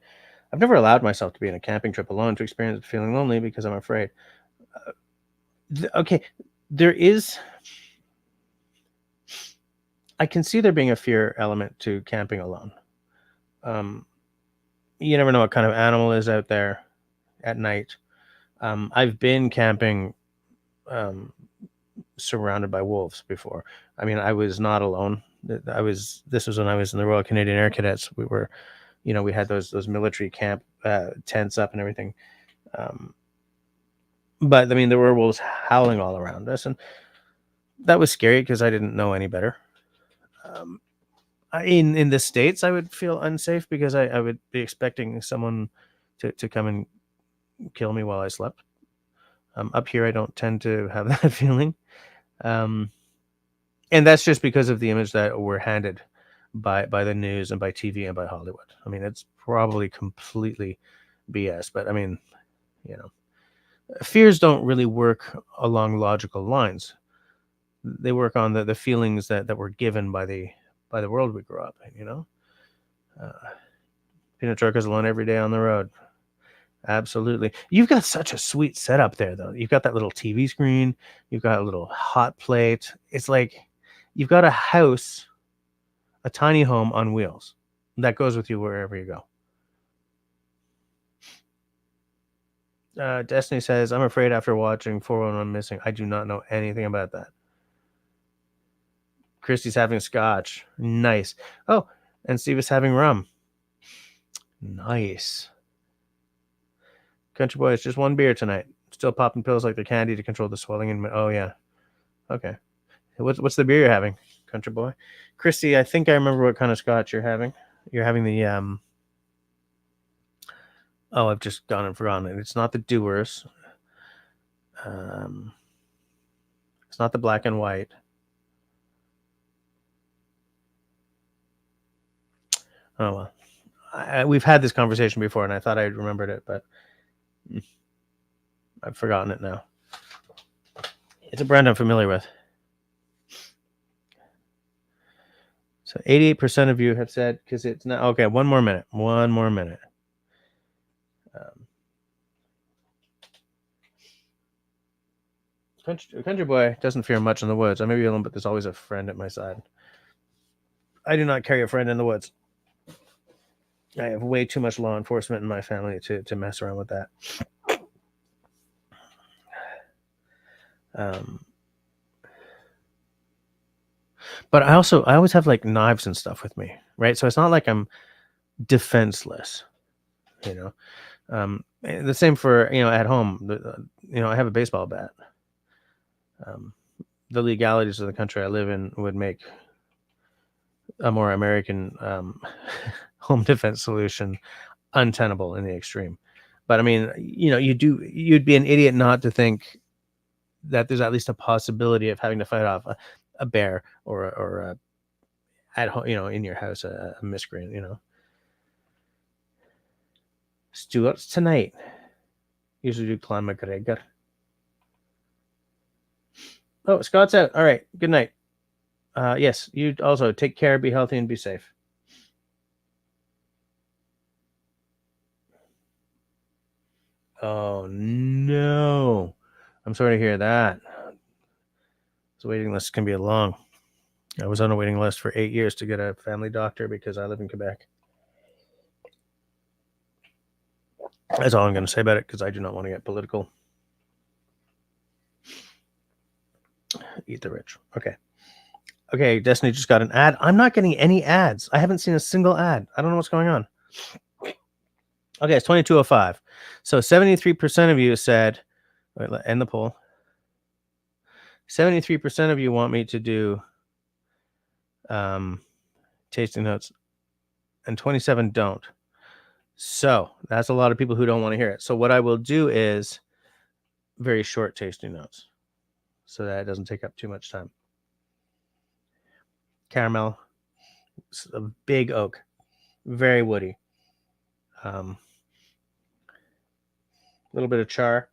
I've never allowed myself to be in a camping trip alone to experience feeling lonely because I'm afraid. Okay, there is. I can see there being a fear element to camping alone. You never know what kind of animal is out there at night. I've been camping surrounded by wolves before. I mean, I was not alone. This was when I was in the Royal Canadian Air Cadets. We were, we had those military camp tents up and everything. But I mean, there were wolves howling all around us, and that was scary because I didn't know any better. In the States, I would feel unsafe because I would be expecting someone to come and kill me while I slept. Up here, I don't tend to have that feeling. And that's just because of the image that we're handed by the news and by TV and by Hollywood. I mean, it's probably completely BS, but I mean, fears don't really work along logical lines. They work on the feelings that were given by the world we grew up in. Peanut truckers alone every day on the road. Absolutely. You've got such a sweet setup there, though. You've got that little TV screen. You've got a little hot plate. It's like you've got a house, a tiny home on wheels that goes with you wherever you go. Destiny says, I'm afraid after watching 411 Missing, I do not know anything about that. Christy's having scotch. Nice. Oh, and Steve is having rum. Nice. Country boy, it's just one beer tonight. Still popping pills like the candy to control the swelling in my... Oh, yeah. Okay. What's the beer you're having, country boy? Christy, I think I remember what kind of scotch you're having. You're having the... Oh, I've just gone and forgotten it. It's not the Doers. It's not the black and white. Oh, well. We've had this conversation before, and I thought I remembered it, but I've forgotten it now. It's a brand I'm familiar with. So 88% of you have said, because it's not... Okay, one more minute. Country boy doesn't fear much in the woods. I may be alone, but there's always a friend at my side. I do not carry a friend in the woods. I have way too much law enforcement in my family to mess around with that. But I always have like knives and stuff with me, right? So it's not like I'm defenseless, the same for, at home, I have a baseball bat. The legalities of the country I live in would make a more American home defense solution untenable in the extreme. But I mean, you'd be an idiot not to think that there's at least a possibility of having to fight off a bear or at home, in your house, a miscreant, Stuart's tonight. Usually do Clan McGregor. Oh, Scott's out. All right. Good night. Yes, you also take care, be healthy, and be safe. Oh, no. I'm sorry to hear that. The waiting list can be long. I was on a waiting list for 8 years to get a family doctor because I live in Quebec. That's all I'm going to say about it because I do not want to get political. Eat the rich. Okay. Okay, Destiny just got an ad. I'm not getting any ads. I haven't seen a single ad. I don't know what's going on. Okay, it's 22:05. So 73% of you said, wait, end the poll. 73% of you want me to do tasting notes, and 27 don't. So that's a lot of people who don't want to hear it. So what I will do is very short tasting notes so that it doesn't take up too much time. Caramel, a big oak, very woody. A little bit of char.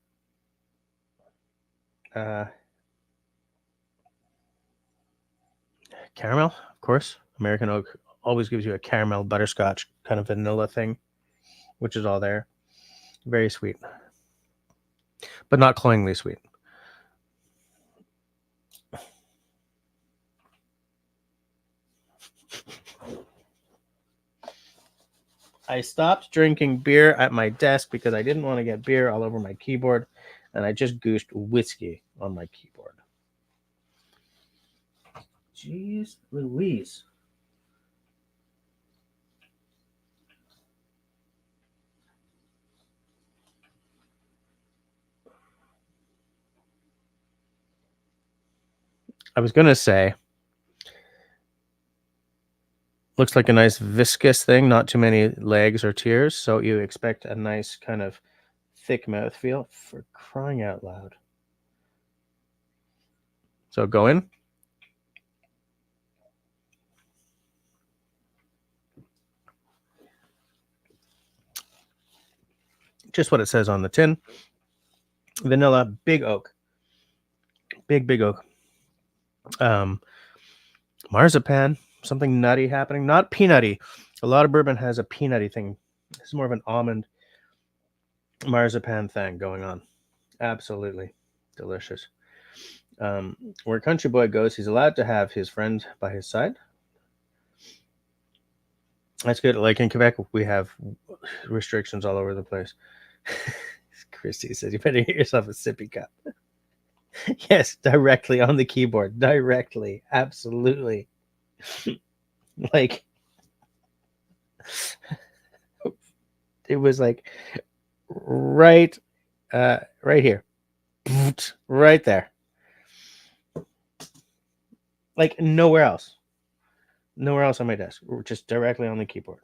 Caramel, of course. American oak always gives you a caramel butterscotch kind of vanilla thing, which is all there. Very sweet, but not cloyingly sweet. I stopped drinking beer at my desk because I didn't want to get beer all over my keyboard, and I just goosed whiskey on my keyboard. Jeez Louise. I was going to say, looks like a nice viscous thing, not too many legs or tears, so you expect a nice kind of thick mouthfeel, for crying out loud. So go in. Just what it says on the tin. Vanilla, big oak. Big oak. Marzipan, something nutty happening. Not peanutty. A lot of bourbon has a peanutty thing. This is more of an almond marzipan thing going on. Absolutely delicious. Where Country Boy goes, he's allowed to have his friend by his side. That's good. Like in Quebec, we have restrictions all over the place. Christy says, you better get yourself a sippy cup. Yes, directly on the keyboard. Directly. Absolutely. Like, it was like right here. Right there. Like nowhere else. Nowhere else on my desk. Just directly on the keyboard.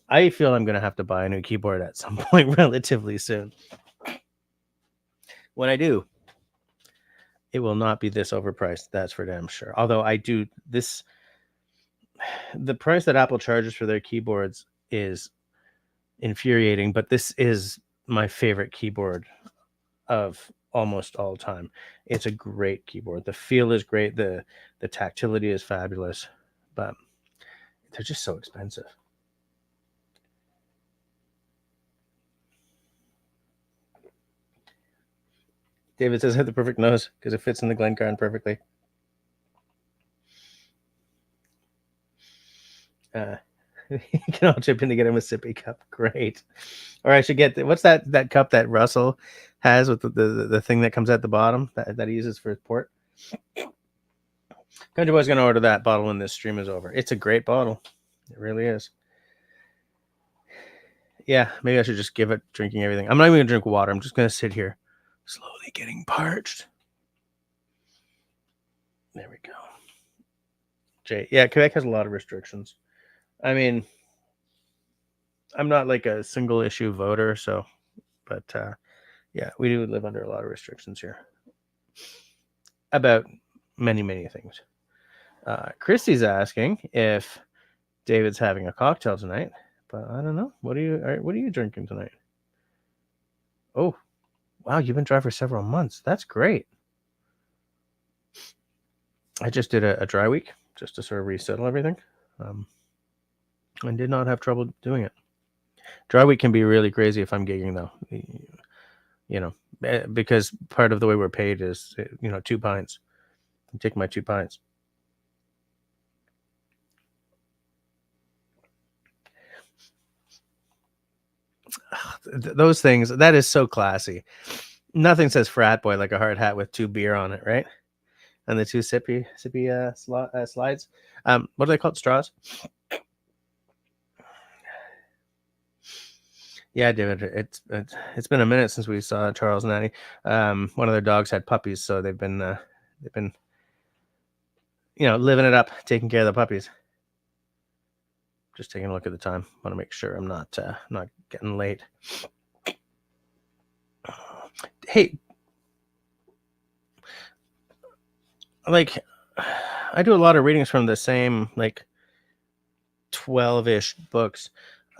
I feel I'm going to have to buy a new keyboard at some point relatively soon. When I do, it will not be this overpriced. That's for damn sure. Although I do this, the price that Apple charges for their keyboards is infuriating, but this is my favorite keyboard of almost all time. It's a great keyboard. The feel is great. The tactility is fabulous, but they're just so expensive. David says, I have the perfect nose because it fits in the Glencairn perfectly. You can all chip in to get him a sippy cup. Great. Or I should get, what's that cup that Russell has with the thing that comes at the bottom that he uses for his port? Country Boy's going to order that bottle when this stream is over. It's a great bottle. It really is. Yeah, maybe I should just give it drinking everything. I'm not even going to drink water. I'm just going to sit here slowly getting parched. There we go. Jay, yeah, Quebec has a lot of restrictions. I mean, I'm not like a single issue voter, so, but yeah, we do live under a lot of restrictions here about many things. Christy's asking if David's having a cocktail tonight, but I don't know. What are you drinking tonight? Oh, wow, you've been dry for several months. That's great. I just did a dry week just to sort of resettle everything, and did not have trouble doing it. Dry week can be really crazy if I'm gigging, though, because part of the way we're paid is 2 pints. I take my 2 pints. Those things, that is so classy. Nothing says frat boy like a hard hat with 2 beer on it, right? And the 2 sippy slides. What are they called? Straws? Yeah, David. It's been a minute since we saw Charles and Annie. One of their dogs had puppies, so they've been living it up, taking care of the puppies. Just taking a look at the time. Want to make sure I'm not getting late. Hey, like, I do a lot of readings from the same 12-ish books.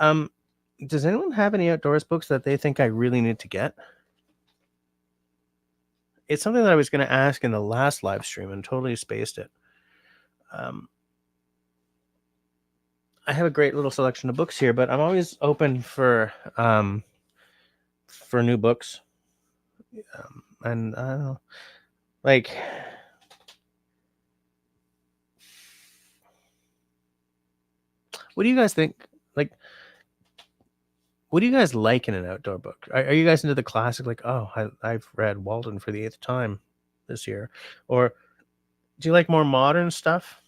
Does anyone have any outdoors books that they think I really need to get? It's something that I was going to ask in the last live stream and totally spaced it. I have a great little selection of books here, but I'm always open for new books. And I don't know, what do you guys think? What do you guys like in an outdoor book? Are you guys into the classic, I've read Walden for the 8th time this year? Or do you like more modern stuff?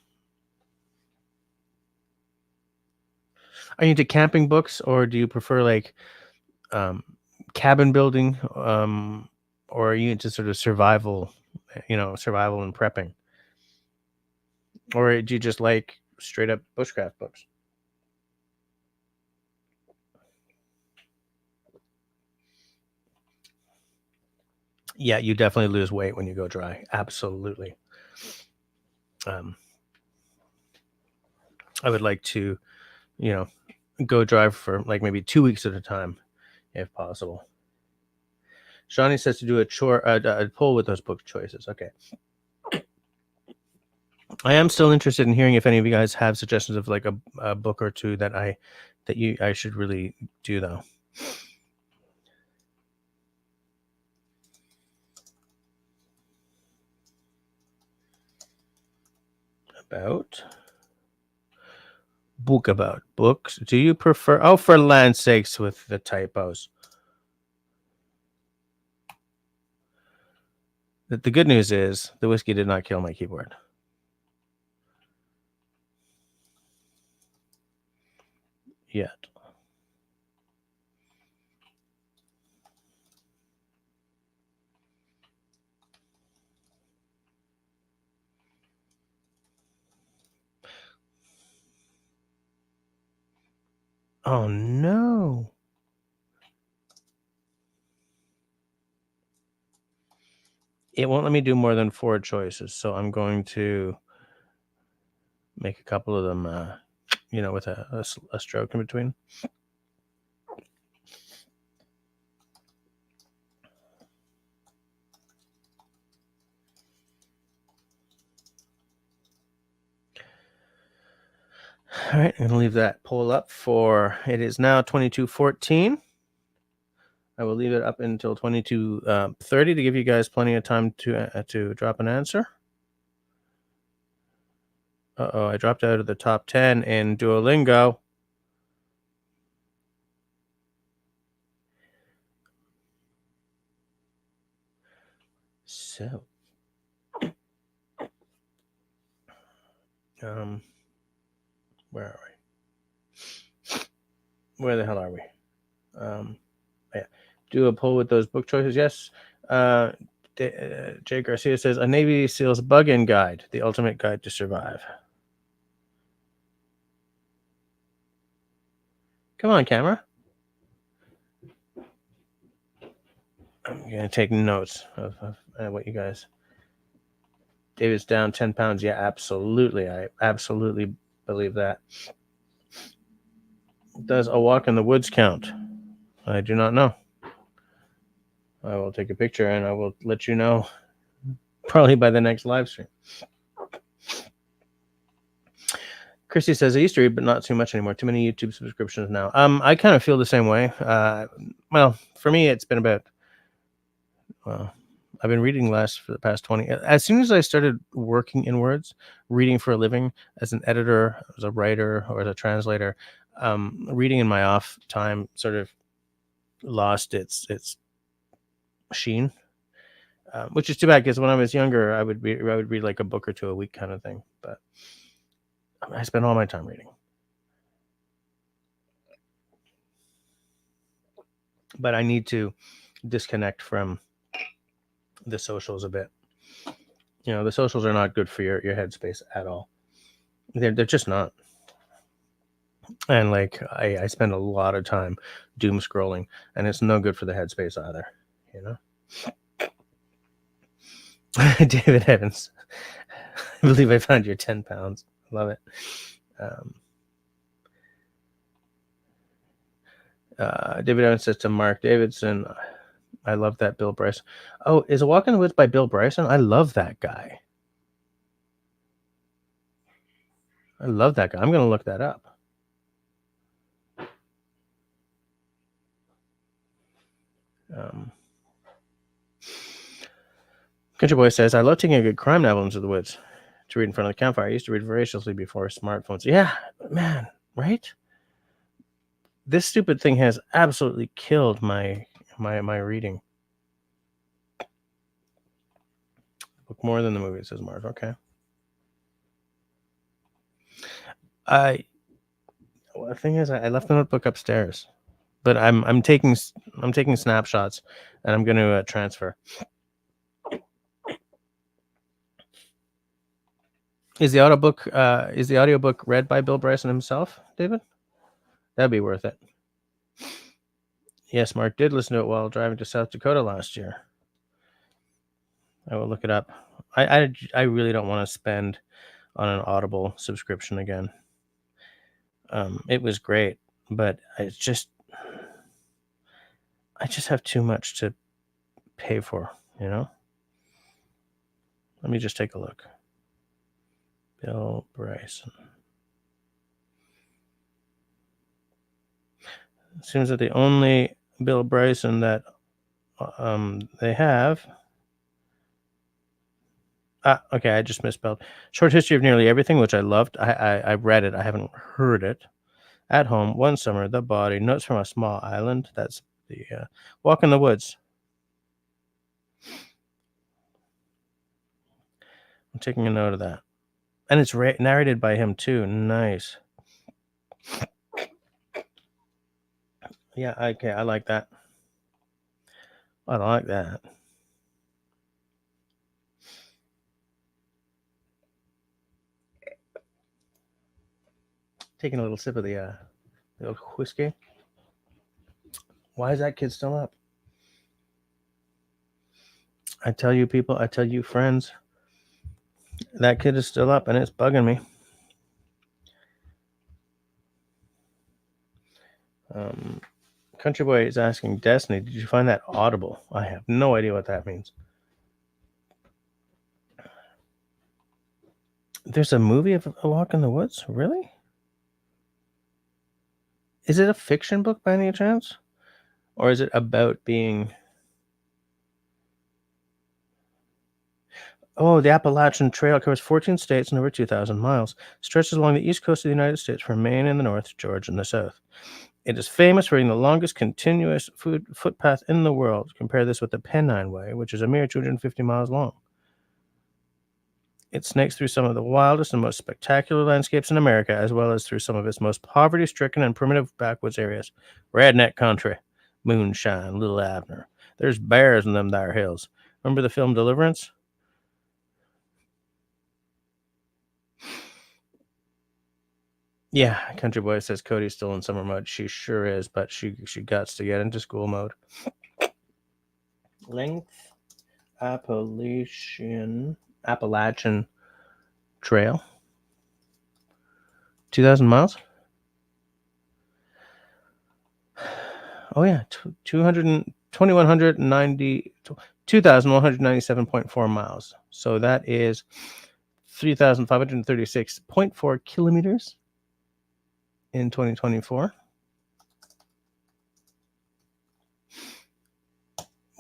Are you into camping books, or do you prefer cabin building? Or are you into sort of survival and prepping? Or do you just like straight up bushcraft books? Yeah, you definitely lose weight when you go dry. Absolutely. I would like to, go drive for maybe 2 weeks at a time, if possible. Shawnee says to do a poll with those book choices. Okay. I am still interested in hearing if any of you guys have suggestions of a book or two that I should really do, though. About books. Do you prefer? Oh, for land's sakes with the typos. The good news is the whiskey did not kill my keyboard. Yet. Oh no. It won't let me do more than 4 choices, so I'm going to make a couple of them, with a stroke in between. All right, I'm going to leave that poll up for, it is now 22:14. I will leave it up until 22:30 to give you guys plenty of time to drop an answer. Uh-oh, I dropped out of the top 10 in Duolingo. So, where are we? Where the hell are we? Yeah. Do a poll with those book choices. Yes. Jay Garcia says, a Navy SEAL's bug-in guide, the ultimate guide to survive. Come on, camera. I'm going to take notes of what you guys... David's down 10 pounds. Yeah, absolutely. I absolutely believe that. Does a walk in the woods count? I do not know. I will take a picture and I will let you know probably by the next live stream. Christy says, I used to read, but not too much anymore. Too many YouTube subscriptions now. I kind of feel the same way. Well, for me, it's been about, well, I've been reading less for the past 20. As soon as I started working in words, reading for a living as an editor, as a writer, or as a translator, reading in my off time sort of lost its sheen, which is too bad, because when I was younger, I would read like a book or two a week kind of thing. But I spend all my time reading. But I need to disconnect from the socials a bit. The socials are not good for your headspace at all. They're just not. And like I spend a lot of time doom scrolling, and it's no good for the headspace either. David Evans, I believe I found your 10 pounds. Love it. David Evans says to Mark Davidson, I love that Bill Bryson. Oh, is A Walk in the Woods by Bill Bryson? I love that guy. I'm going to look that up. Country Boy says, I love taking a good crime novel into the woods to read in front of the campfire. I used to read voraciously before smartphones. Yeah, man, right? This stupid thing has absolutely killed my reading. Book more than the movie, says Mark. Okay. Well, the thing is, I left the notebook upstairs, but I'm taking snapshots, and I'm going to transfer. Is the audiobook read by Bill Bryson himself, David? That'd be worth it. Yes, Mark did listen to it while driving to South Dakota last year. I will look it up. I really don't want to spend on an Audible subscription again. It was great, but I just have too much to pay for, Let me just take a look. Bill Bryson. It seems that the only Bill Bryson that they have. Okay, I just misspelled. Short History of Nearly Everything, which I loved. I read it. I haven't heard it. At Home, One Summer, The Body, Notes from a Small Island. That's the Walk in the Woods. I'm taking a note of that. And it's narrated by him too. Nice. Yeah, okay, I like that. I like that. Taking a little sip of the old whiskey. Why is that kid still up? I tell you, people, I tell you, friends, that kid is still up, and it's bugging me. Country Boy is asking, Destiny, did you find that audible? I have no idea what that means. There's a movie of A Walk in the Woods? Really? Is it a fiction book by any chance? Or is it about being... Oh, the Appalachian Trail covers 14 states and over 2,000 miles. Stretches along the east coast of the United States from Maine in the north to Georgia in the south. It is famous for being the longest continuous footpath in the world. Compare this with the Pennine Way, which is a mere 250 miles long. It snakes through some of the wildest and most spectacular landscapes in America, as well as through some of its most poverty-stricken and primitive backwoods areas. Redneck country, moonshine, Little Abner. There's bears in them there hills. Remember the film Deliverance? Yeah, Country Boy says Cody's still in summer mode. She sure is, but she guts to get into school mode. Length Appalachian Trail. 2,000 miles? Oh yeah, 2,197.4 miles. So that is 3,536.4 kilometers. in 2024.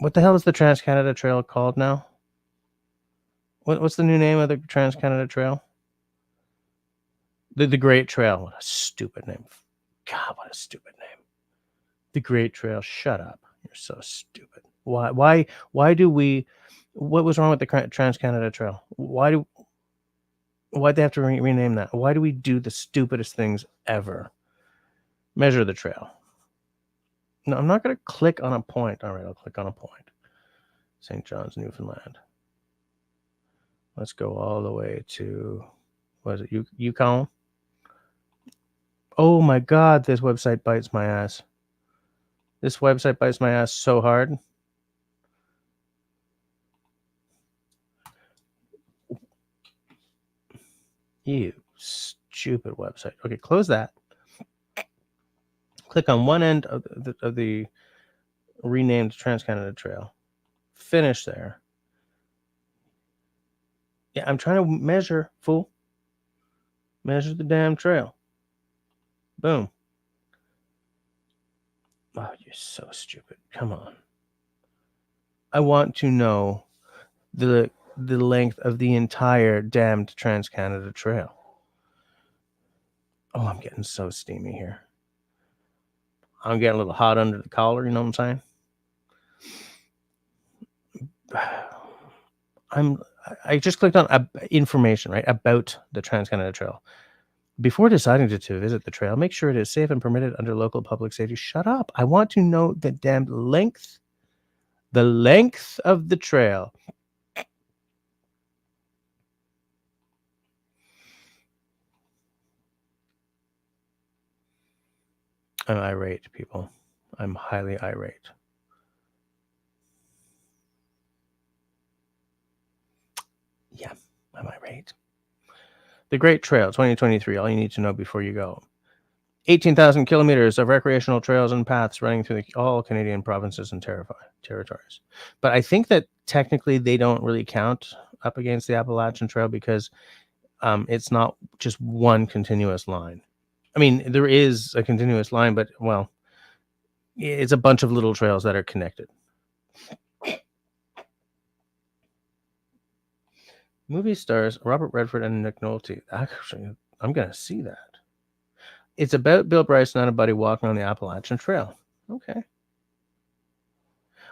What the hell is the Trans-Canada Trail called now? What's the new name of the Trans-Canada Trail? The Great Trail. What a stupid name. God, what a stupid name. The Great Trail. Shut up. You're so stupid. Why do we... What was wrong with the Trans-Canada Trail? Why'd they have to rename that? Why do we do the stupidest things ever? Measure the trail. No, I'm not going to click on a point. All right, I'll click on a point. St. John's, Newfoundland. Let's go all the way to... What is it? Yukon? Oh my God, this website bites my ass. This website bites my ass so hard. You stupid website. Okay, close that. Click on one end of the renamed Trans-Canada Trail. Finish there. Yeah, I'm trying to measure, fool. Measure the damn trail. Boom. Oh, you're so stupid. Come on. I want to know the length of the entire damned Trans-Canada Trail. Oh, I'm getting so steamy here. I'm getting a little hot under the collar, you know what I'm saying? I just clicked on information, right, about the Trans-Canada Trail. Before deciding to visit the trail, make sure it is safe and permitted under local public safety. Shut up. I want to know the damned length. The length of the trail. I'm irate, people. I'm highly irate. Yeah, I'm irate. The Great Trail, 2023. All you need to know before you go. 18,000 kilometers of recreational trails and paths running through all Canadian provinces and territories. But I think that technically they don't really count up against the Appalachian Trail because it's not just one continuous line. I mean, there is a continuous line, but, well, it's a bunch of little trails that are connected. Movie stars Robert Redford and Nick Nolte. Actually, I'm going to see that. It's about Bill Bryson and a buddy walking on the Appalachian Trail. Okay.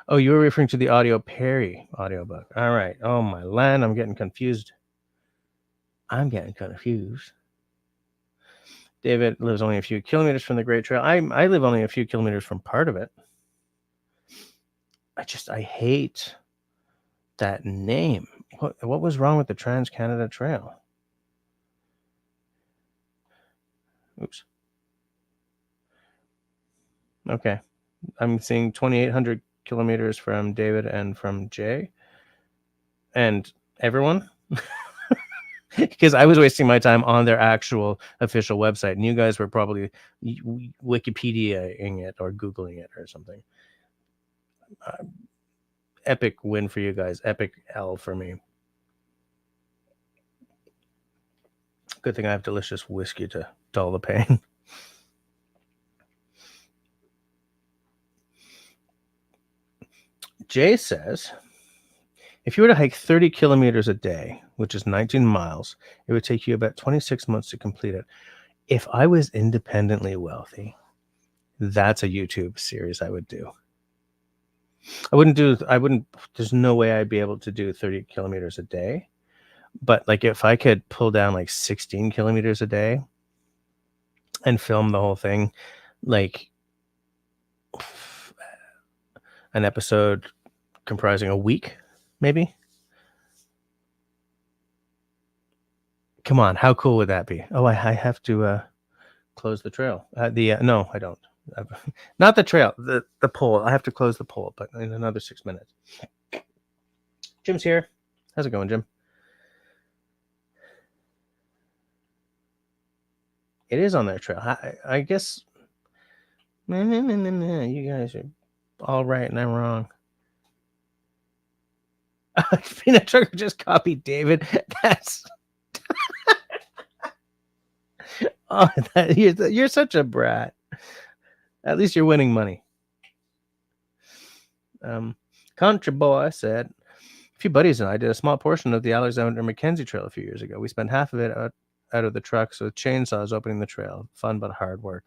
Oh, you were referring to the Audio Perry audiobook. All right. Oh, my land. I'm getting confused. David lives only a few kilometers from the Great Trail. I live only a few kilometers from part of it. I hate that name. What was wrong with the Trans-Canada Trail? Oops. Okay. I'm seeing 2,800 kilometers from David and from Jay. And everyone. Because I was wasting my time on their actual official website. And you guys were probably Wikipediaing it or Googling it or something. Epic win for you guys. Epic L for me. Good thing I have delicious whiskey to dull the pain. Jay says, if you were to hike 30 kilometers a day, which is 19 miles, it would take you about 26 months to complete it. If I was independently wealthy, that's a YouTube series I would do. There's no way I'd be able to do 30 kilometers a day. But like if I could pull down like 16 kilometers a day and film the whole thing, like an episode comprising a week, maybe. Come on, how cool would that be? Oh, I have to close the trail. No, I don't. Not the trail, the poll. I have to close the poll, but in another 6 minutes. Jim's here. How's it going, Jim? It is on their trail. I guess. You guys are all right and I'm wrong. Peanut Trucker just copied David. That's. Oh, you're such a brat. At least you're winning money. Country Boy said, a few buddies and I did a small portion of the Alexander Mackenzie Trail a few years ago. We spent half of it out of the trucks with chainsaws opening the trail. Fun but hard work.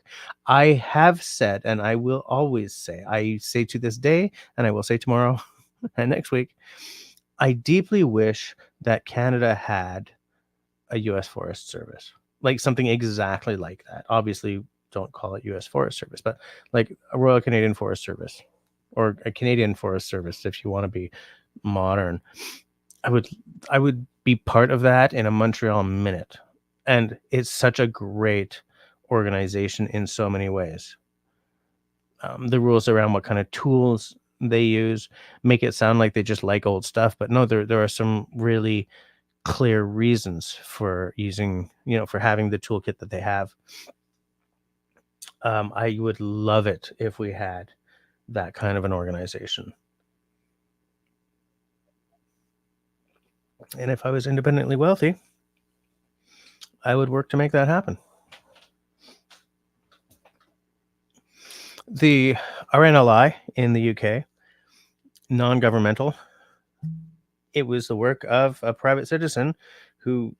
I have said, and I will always say, I say to this day, and I will say tomorrow and next week, I deeply wish that Canada had a U.S. Forest Service, like something exactly like that. Obviously, don't call it U.S. Forest Service, but like a Royal Canadian Forest Service or a Canadian Forest Service, if you want to be modern. I would be part of that in a Montreal minute. And it's such a great organization in so many ways. The rules around what kind of tools they use make it sound like they just like old stuff, but no, there are some really clear reasons for using, for having the toolkit that they have. I would love it if we had that kind of an organization. And if I was independently wealthy, I would work to make that happen. The RNLI in the UK, non-governmental, it was the work of a private citizen who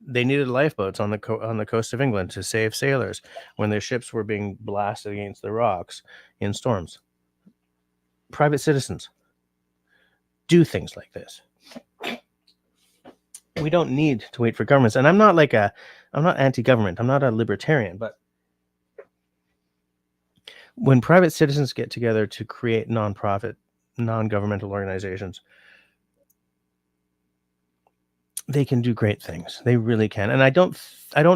they needed lifeboats on the coast of England to save sailors when their ships were being blasted against the rocks in storms. Private citizens do things like this. We don't need to wait for governments. And I'm not anti-government. I'm not a libertarian, but when private citizens get together to create non-profit, non-governmental organizations, they can do great things. They really can. And I don't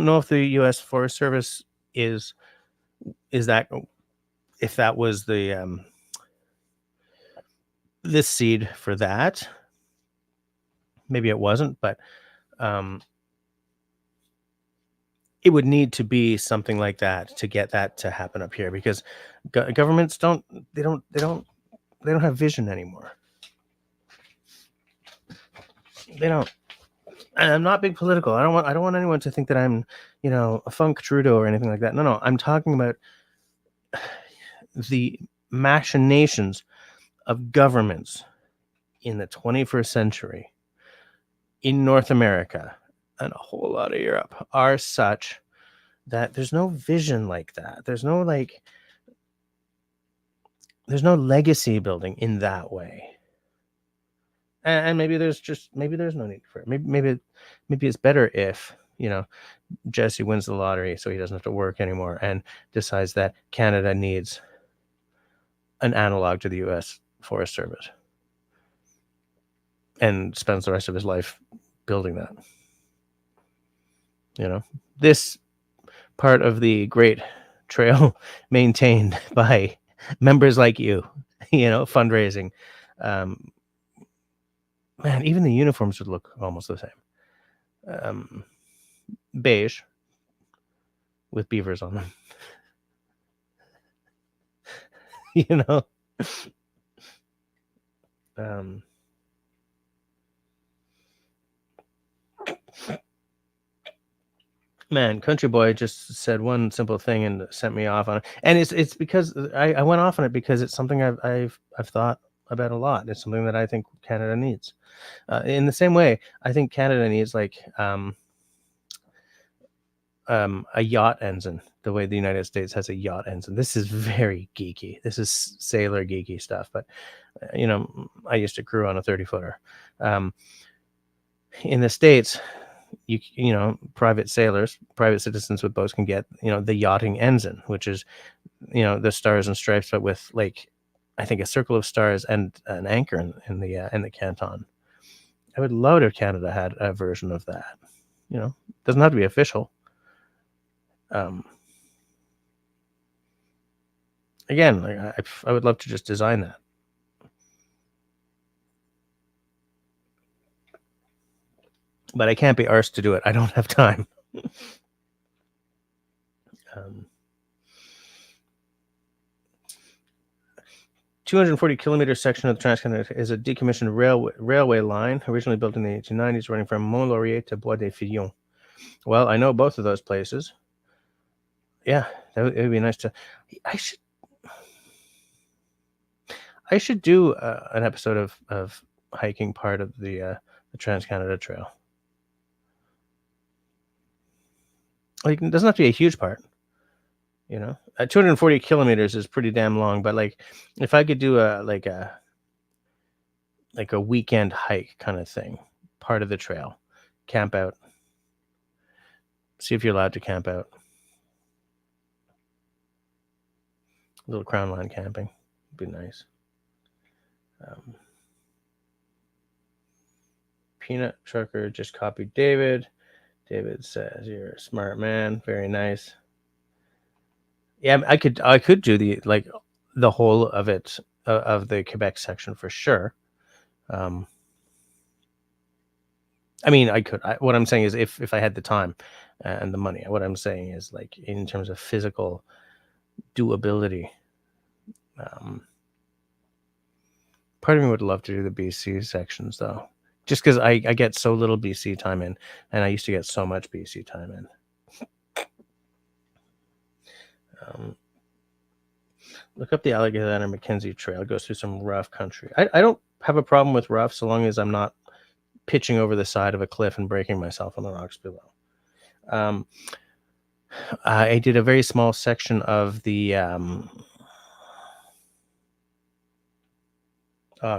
know if the U.S. Forest Service is that, if that was the this seed for that. Maybe it wasn't, but it would need to be something like that to get that to happen up here, because governments don't have vision anymore. They don't. And I'm not being political. I don't want anyone to think that I'm, a funk Trudeau or anything like that. No. I'm talking about the machinations of governments in the 21st century in North America and a whole lot of Europe are such that there's no vision like that. There's no legacy building in that way. And maybe there's no need for it. Maybe it's better if, Jesse wins the lottery so he doesn't have to work anymore and decides that Canada needs an analog to the U.S. Forest Service and spends the rest of his life building that. This part of the great trail maintained by members like you, fundraising. Man, even the uniforms would look almost the same. Beige with beavers on them. Man, Country Boy just said one simple thing and sent me off on it. And it's because I went off on it because it's something I've thought about a lot. It's something that I think Canada needs. In the same way, I think Canada needs a yacht ensign, the way the United States has a yacht ensign. This is very geeky. This is sailor geeky stuff. But, I used to crew on a 30-footer. In the States, private sailors, private citizens with boats can get, the yachting ensign, which is, the stars and stripes, but with I think a circle of stars and an anchor in the canton. I would love if Canada had a version of that. Doesn't have to be official. Again, I would love to just design that. But I can't be arsed to do it. I don't have time. 240-kilometer section of the Trans-Canada is a decommissioned railway line originally built in the 1890s, running from Mont-Laurier to Bois des Filions. Well, I know both of those places. Yeah, it would be nice to. I should. I should do an episode of hiking part of the Trans-Canada Trail. Like, it doesn't have to be a huge part, 240 kilometers is pretty damn long, but like, if I could do a weekend hike kind of thing, part of the trail, camp out, see if you're allowed to camp out, a little crown line camping would be nice. Peanut Trucker just copied David. David says you're a smart man. Very nice. Yeah, I could do the whole of it, of the Quebec section for sure. I mean, I could. What I'm saying is, if I had the time and the money, what I'm saying is, like, in terms of physical doability, part of me would love to do the BC sections, though, just because I get so little BC time in, and I used to get so much BC time in. Look up the Alexander Mackenzie Trail. It goes through some rough country. I don't have a problem with rough, so long as I'm not pitching over the side of a cliff and breaking myself on the rocks below. I did a very small section of the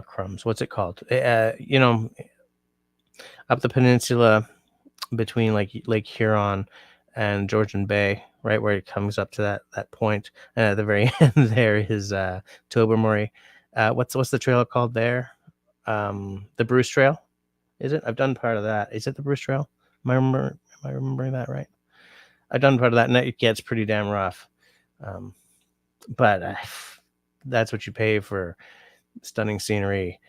crumbs. What's it called? Up the peninsula between Lake Huron and Georgian Bay, right where it comes up to that point, and at the very end there is Tobermory. What's the trail called there? The Bruce Trail, is it? I've done part of that. Is it the Bruce Trail? Am I remembering that right? I've done part of that, and it gets pretty damn rough. But that's what you pay for stunning scenery,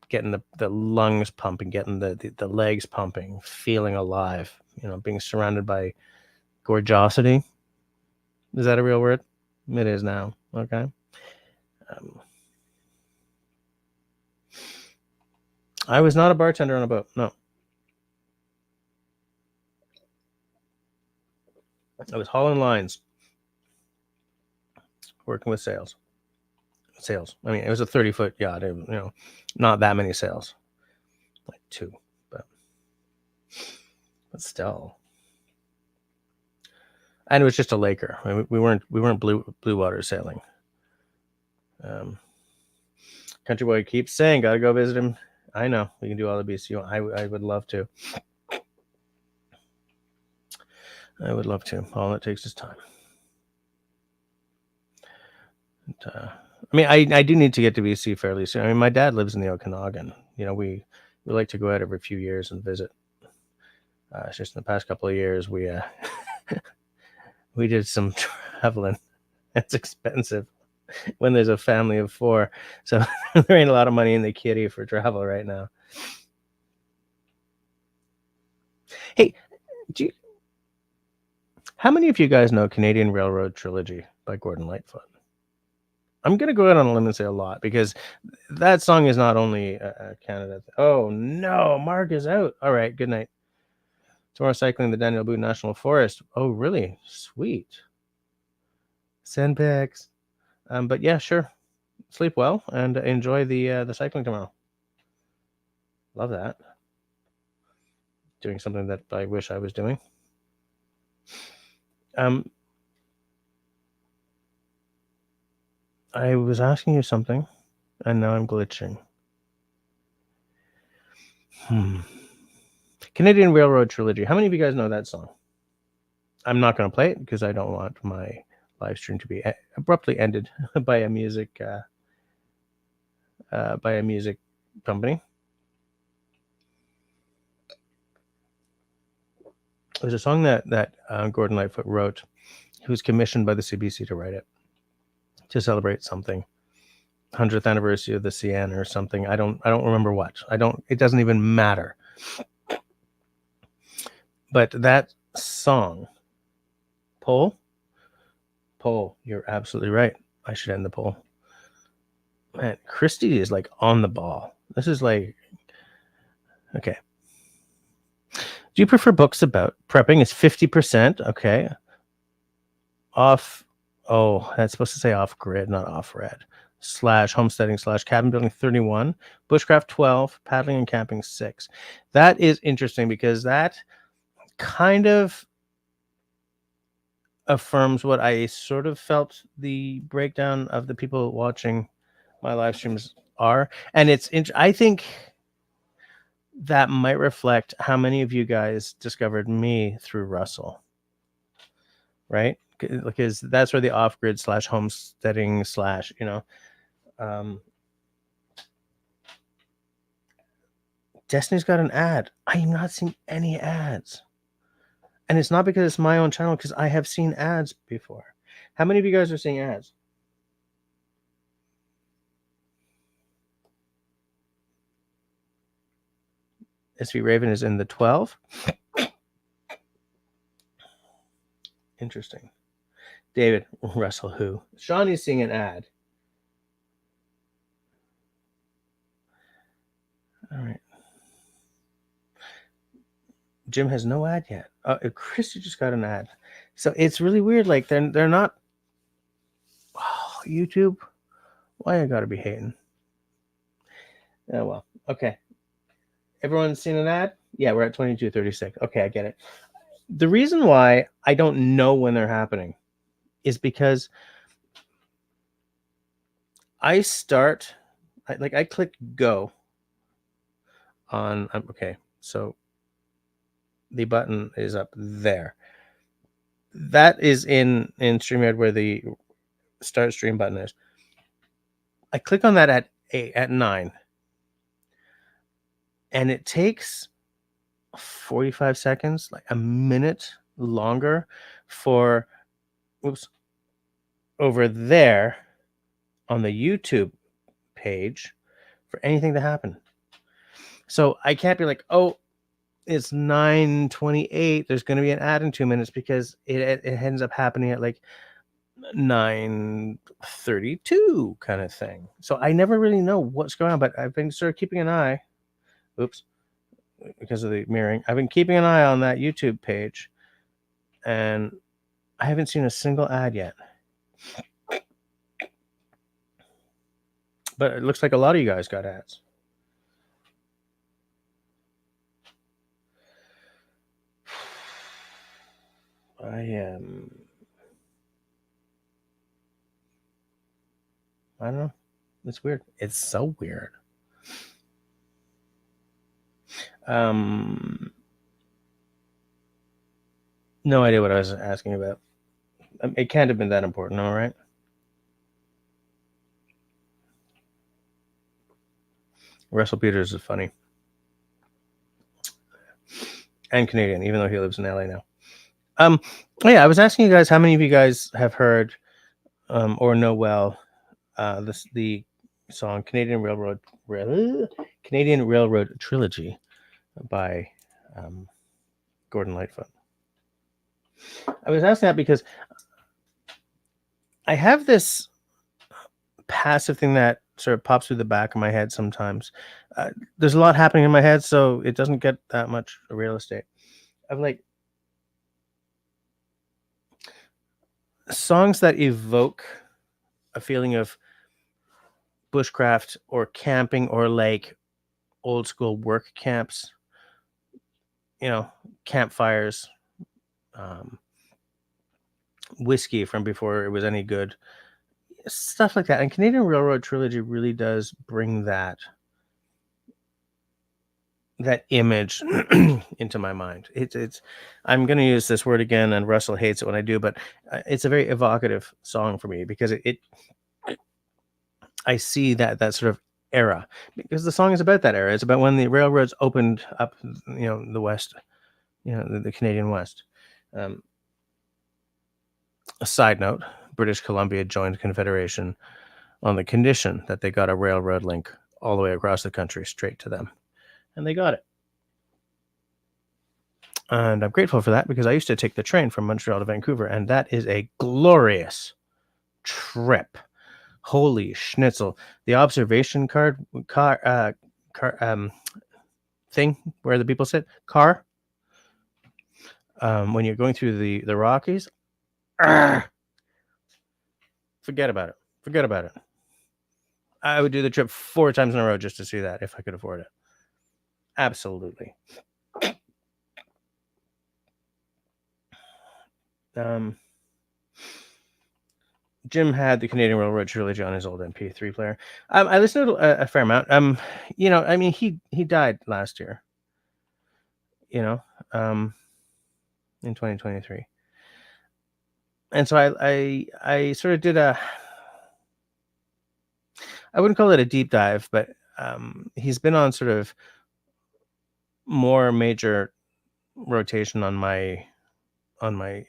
getting the lungs pumping, getting the legs pumping, feeling alive, being surrounded by gorgeosity. Is that a real word? It is now. Okay. I was not a bartender on a boat. No. I was hauling lines, working with sails. I mean, it was a 30-foot yacht. Not that many sails, like 2, but still. And it was just a laker. I mean, we weren't blue water sailing. Country boy keeps saying, "Gotta go visit him." I know we can do all the BC. I would love to. I would love to. All it takes is time. And, I mean, I do need to get to BC fairly soon. I mean, my dad lives in the Okanagan. We like to go out every few years and visit. It's just in the past couple of years we we did some traveling. It's expensive when there's a family of 4, so there ain't a lot of money in the kitty for travel right now. Hey, how many of you guys know Canadian Railroad Trilogy by Gordon Lightfoot? I'm going to go out on a limb and say a lot, because that song is not only a Canada. Oh, no, Mark is out. All right, good night. Tomorrow cycling the Daniel Boone National Forest. Oh, really? Sweet. Send pics. But yeah, sure. Sleep well and enjoy the cycling tomorrow. Love that. Doing something that I wish I was doing. I was asking you something, and now I'm glitching. Canadian Railroad Trilogy. How many of you guys know that song? I'm not going to play it because I don't want my live stream to be abruptly ended by a music company. There's a song that Gordon Lightfoot wrote. He was commissioned by the CBC to write it to celebrate something, 100th anniversary of the CN or something. I don't remember what. It doesn't even matter. But that song, poll, you're absolutely right. I should end the poll. Man, Christy is like on the ball. This is like, okay. Do you prefer books about prepping? It's 50%. Okay. Off. Oh, that's supposed to say off grid, not off red. / homesteading / cabin building 31, bushcraft 12, paddling and camping 6. That is interesting because that kind of affirms what I sort of felt the breakdown of the people watching my live streams are. And I think that might reflect how many of you guys discovered me through Russell, right? Because that's where the off-grid / homesteading Destiny's got an ad. I am not seeing any ads. And it's not because it's my own channel, because I have seen ads before. How many of you guys are seeing ads? SV Raven is in the 12. Interesting. David Russell, who? Shawnee's seeing an ad. All right. Jim has no ad yet. Christy just got an ad. So it's really weird. Like they're not. Oh, YouTube. Why I gotta be hating? Oh well. Okay. Everyone's seen an ad? Yeah, we're at 22:36. Okay, I get it. The reason why I don't know when they're happening is because I click go on. Okay, so the button is up there. That is in StreamYard where the start stream button is. I click on that at 9, and it takes 45 seconds, like a minute longer for over there on the YouTube page for anything to happen. So I can't be like, oh, it's 9:28. There's going to be an ad in 2 minutes, because it ends up happening at like 9:32 kind of thing. So I never really know what's going on, but I've been sort of keeping an eye. Oops, because of the mirroring. I've been keeping an eye on that YouTube page, and I haven't seen a single ad yet. But it looks like a lot of you guys got ads. I don't know. It's weird. It's so weird. No idea what I was asking about. It can't have been that important, all right? Russell Peters is funny. And Canadian, even though he lives in LA now. Yeah, I was asking you guys how many of you guys have heard or know well the song Canadian Railroad Trilogy by Gordon Lightfoot. I was asking that because I have this passive thing that sort of pops through the back of my head sometimes. There's a lot happening in my head, so it doesn't get that much real estate. I'm like, songs that evoke a feeling of bushcraft or camping, or like old school work camps, campfires, whiskey from before it was any good, stuff like that. And Canadian Railroad Trilogy really does bring that image into my mind. It's I'm going to use this word again, and Russell hates it when I do, but it's a very evocative song for me, because I see that sort of era, because the song is about that era. It's about when the railroads opened up, the West, the Canadian West. A side note, British Columbia joined Confederation on the condition that they got a railroad link all the way across the country straight to them. And they got it. And I'm grateful for that, because I used to take the train from Montreal to Vancouver, and that is a glorious trip. Holy schnitzel. The observation thing where the people sit, car, when you're going through the Rockies, forget about it. Forget about it. I would do the trip 4 times in a row just to see that if I could afford it. Absolutely. Jim had the Canadian Railroad trilogy on his old MP3 player. I listened to a fair amount. You know, I mean, he died last year. You know, in 2023, and so I sort of did a. I wouldn't call it a deep dive, but he's been on sort of more major rotation on my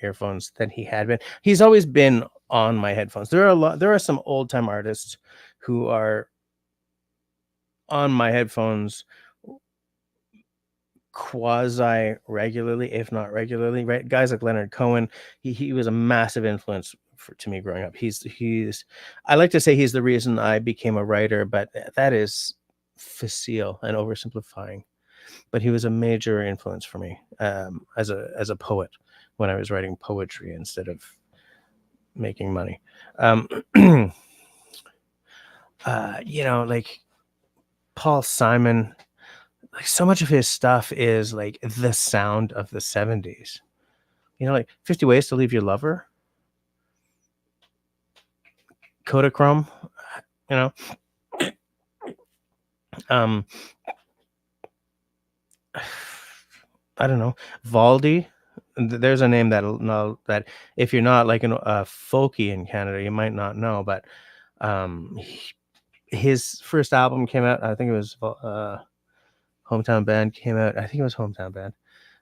earphones than he had been. He's always been on my headphones. There are some old time artists who are on my headphones quasi regularly, if not regularly, right? Guys like Leonard Cohen, he was a massive influence to me growing up. He's I like to say he's the reason I became a writer, but that is facile and oversimplifying. But he was a major influence for me as a poet when I was writing poetry instead of making money. You know, like Paul Simon, like so much of his stuff is like the sound of the 70s. You know, like 50 Ways to Leave Your Lover, Kodachrome, you know. I don't know, Valdi. There's a name that if you're not like a folky in Canada, you might not know, but his first album came out, I think it was Hometown Band came out, I think it was Hometown Band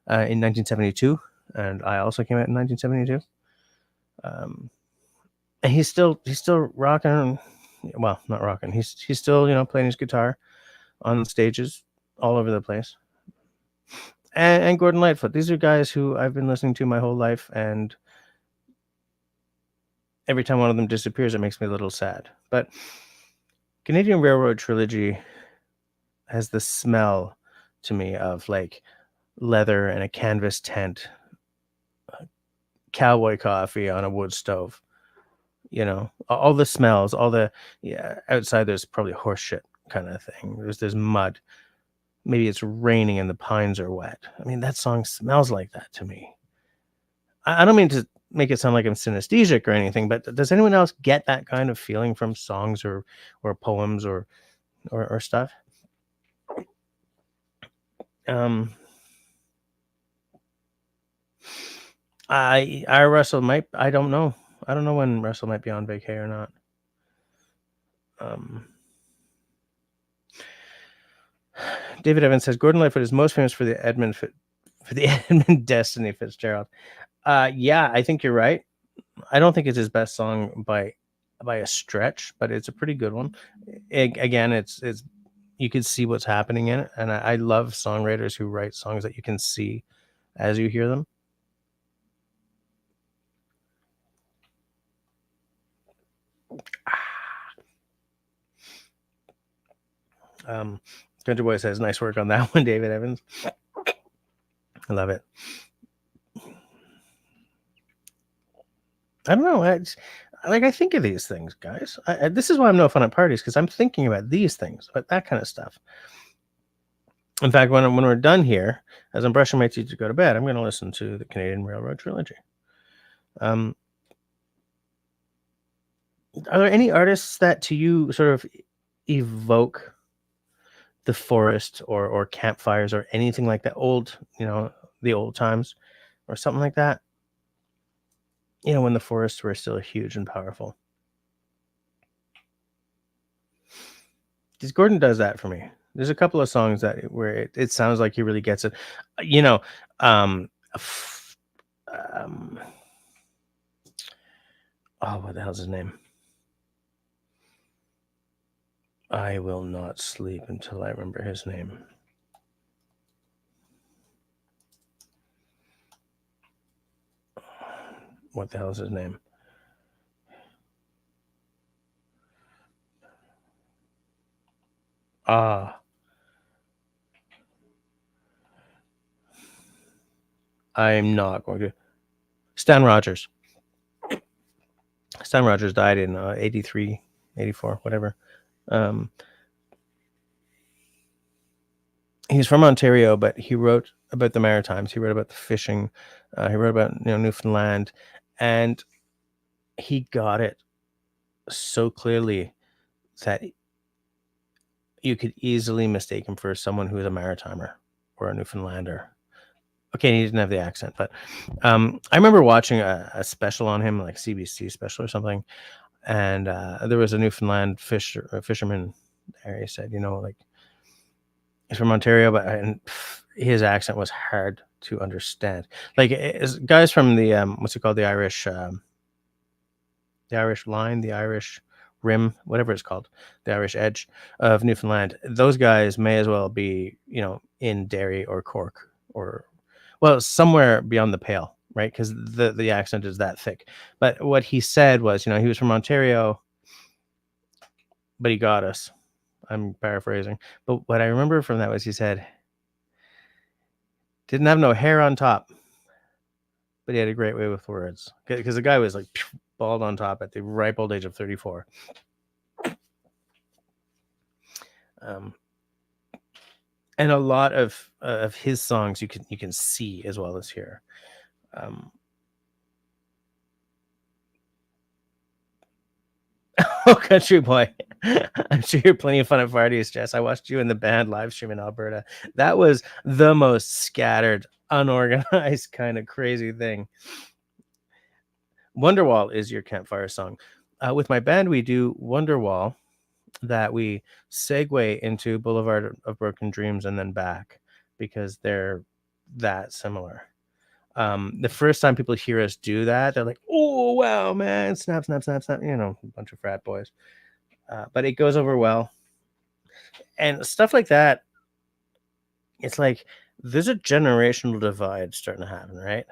in 1972, and I also came out in 1972. And he's still rocking. Well, not rocking. He's still, you know, playing his guitar on stages all over the place. And Gordon Lightfoot. These are guys who I've been listening to my whole life, and every time one of them disappears, it makes me a little sad. But Canadian Railroad trilogy has the smell to me of like leather and a canvas tent, cowboy coffee on a wood stove. You know, all the smells, all the outside. There's probably horse shit kind of thing. There's mud. Maybe it's raining and the pines are wet. I mean, that song smells like that to me. I don't mean to make it sound like I'm synesthesic or anything, but does anyone else get that kind of feeling from songs or poems or stuff? Russell might. I don't know. I don't know when Russell might be on vacay or not. David Evans says Gordon Lightfoot is most famous for the Edmund Destiny Fitzgerald. Yeah, I think you're right. I don't think it's his best song by a stretch, but it's a pretty good one. Again, it's you can see what's happening in it, and I love songwriters who write songs that you can see as you hear them. Country Boy says, nice work on that one, David Evans. I love it. I don't know. I think of these things, guys. This is why I'm no fun at parties, because I'm thinking about these things, about that kind of stuff. In fact, when we're done here, as I'm brushing my teeth to go to bed, I'm going to listen to the Canadian Railroad trilogy. Are there any artists that to you sort of evoke the forest or campfires or anything like that? Old, you know, the old times or something like that? You know, when the forests were still huge and powerful. Because Gordon does that for me. There's a couple of songs where it sounds like he really gets it. You know, oh, what the hell's his name? I will not sleep until I remember his name. What the hell is his name? I'm not going to. Stan Rogers. Stan Rogers died in 83, 84, whatever. He's from Ontario, but he wrote about the Maritimes. He wrote about the fishing. He wrote about Newfoundland, and he got it so clearly that you could easily mistake him for someone who is a Maritimer or a Newfoundlander. Okay, he didn't have the accent, but I remember watching a special on him, like CBC special or something, and there was a Newfoundland fisherman there. He said, like, he's from Ontario, but his accent was hard to understand. Like, guys from the what's it called, the Irish line, the Irish rim, whatever it's called, the Irish edge of Newfoundland. Those guys may as well be, in Derry or Cork or, well, somewhere beyond the pale, right? Because the accent is that thick. But what he said was, he was from Ontario, but he got us. I'm paraphrasing. But what I remember from that was he said, didn't have no hair on top, but he had a great way with words. Because the guy was like bald on top at the ripe old age of 34. And a lot of his songs you can see as well as hear. Oh, Country Boy. I'm sure you're plenty of fun at parties, Jess. I watched you and the band live stream in Alberta. That was the most scattered, unorganized kind of crazy thing. Wonderwall is your campfire song. With my band, we do Wonderwall, that we segue into Boulevard of Broken Dreams and then back, because they're that similar. The first time people hear us do that, they're like, oh, wow, man, snap, snap, snap, snap, a bunch of frat boys. But it goes over well. And stuff like that, it's like there's a generational divide starting to happen, right?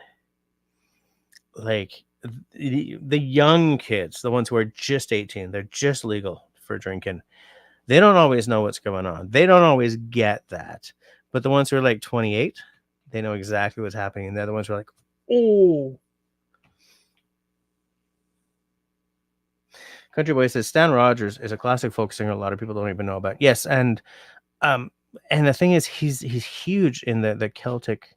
Like the young kids, the ones who are just 18, they're just legal for drinking. They don't always know what's going on. They don't always get that. But the ones who are like 28, they know exactly what's happening. And they're the ones who are like, oh. Country Boy says Stan Rogers is a classic folk singer a lot of people don't even know about. Yes, and the thing is, he's huge in the Celtic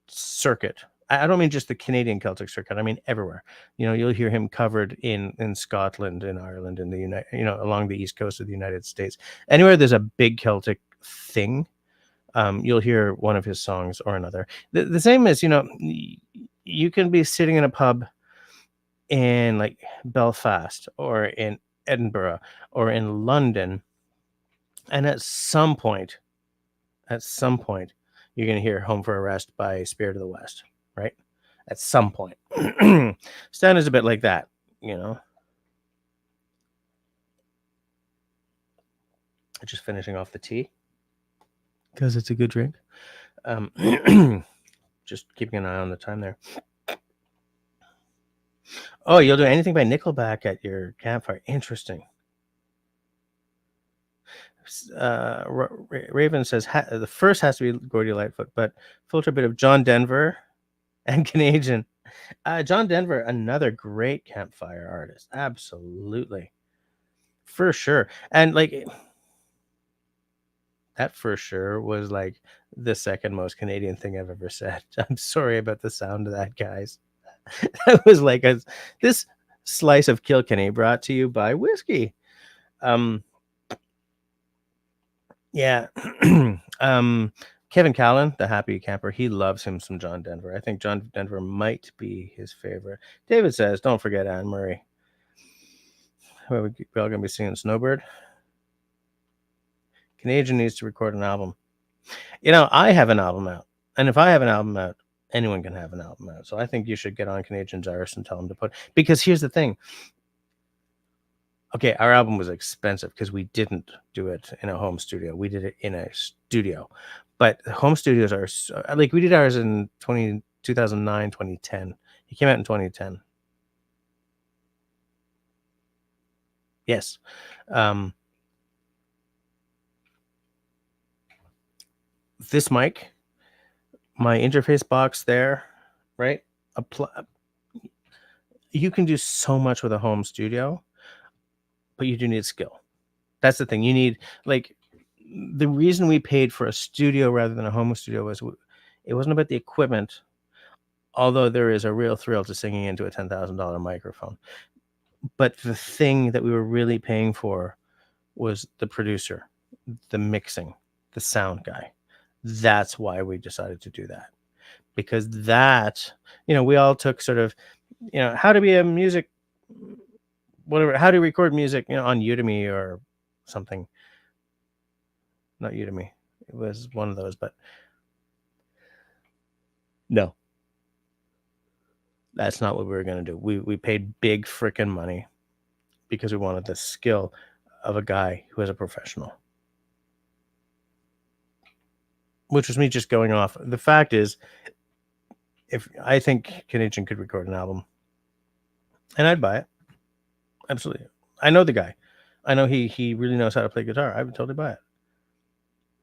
circuit. I don't mean just the Canadian Celtic circuit. I mean everywhere. You'll hear him covered in Scotland, in Ireland, in the along the east coast of the United States. Anywhere there's a big Celtic thing, you'll hear one of his songs or another. The same as, you can be sitting in a pub in like Belfast or in Edinburgh or in London, and at some point you're going to hear Home for a Rest by Spirit of the West, right? At some point. Stan is a bit like that, Just finishing off the tea because it's a good drink. Just keeping an eye on the time there. Oh, you'll do anything by Nickelback at your campfire. Interesting. Raven says the first has to be Gordy Lightfoot, but filter a bit of John Denver and Canadian. John Denver, another great campfire artist. Absolutely. For sure. And like that for sure was like the second most Canadian thing I've ever said. I'm sorry about the sound of that, guys. That was like this slice of Kilkenny brought to you by whiskey. Yeah. Kevin Callan, the happy camper, he loves him some John Denver. I think John Denver might be his favorite. David says, don't forget Anne Murray. We're all going to be singing Snowbird. Canadian needs to record an album. I have an album out. And if I have an album out, anyone can have an album out. So I think you should get on Canadian's Iris and tell them to put... Because here's the thing. Okay, our album was expensive because we didn't do it in a home studio. We did it in a studio. But home studios are... like, we did ours in 2009, 2010. He came out in 2010. Yes. This mic my interface box there, right? You can do so much with a home studio, but you do need skill. That's the thing. You need, like, the reason we paid for a studio rather than a home studio was it wasn't about the equipment, although there is a real thrill to singing into a $10,000 microphone. But the thing that we were really paying for was the producer, the mixing, the sound guy. That's why we decided to do that. Because that, we all took sort of, how to be a music, whatever, how to record music, on Udemy or something. Not Udemy. It was one of those, but no. That's not what we were going to do. We paid big freaking money because we wanted the skill of a guy who is a professional. Which was me just going off. The fact is, if I think Canadian could record an album, and I'd buy it. Absolutely. I know the guy. I know he really knows how to play guitar. I would totally buy it.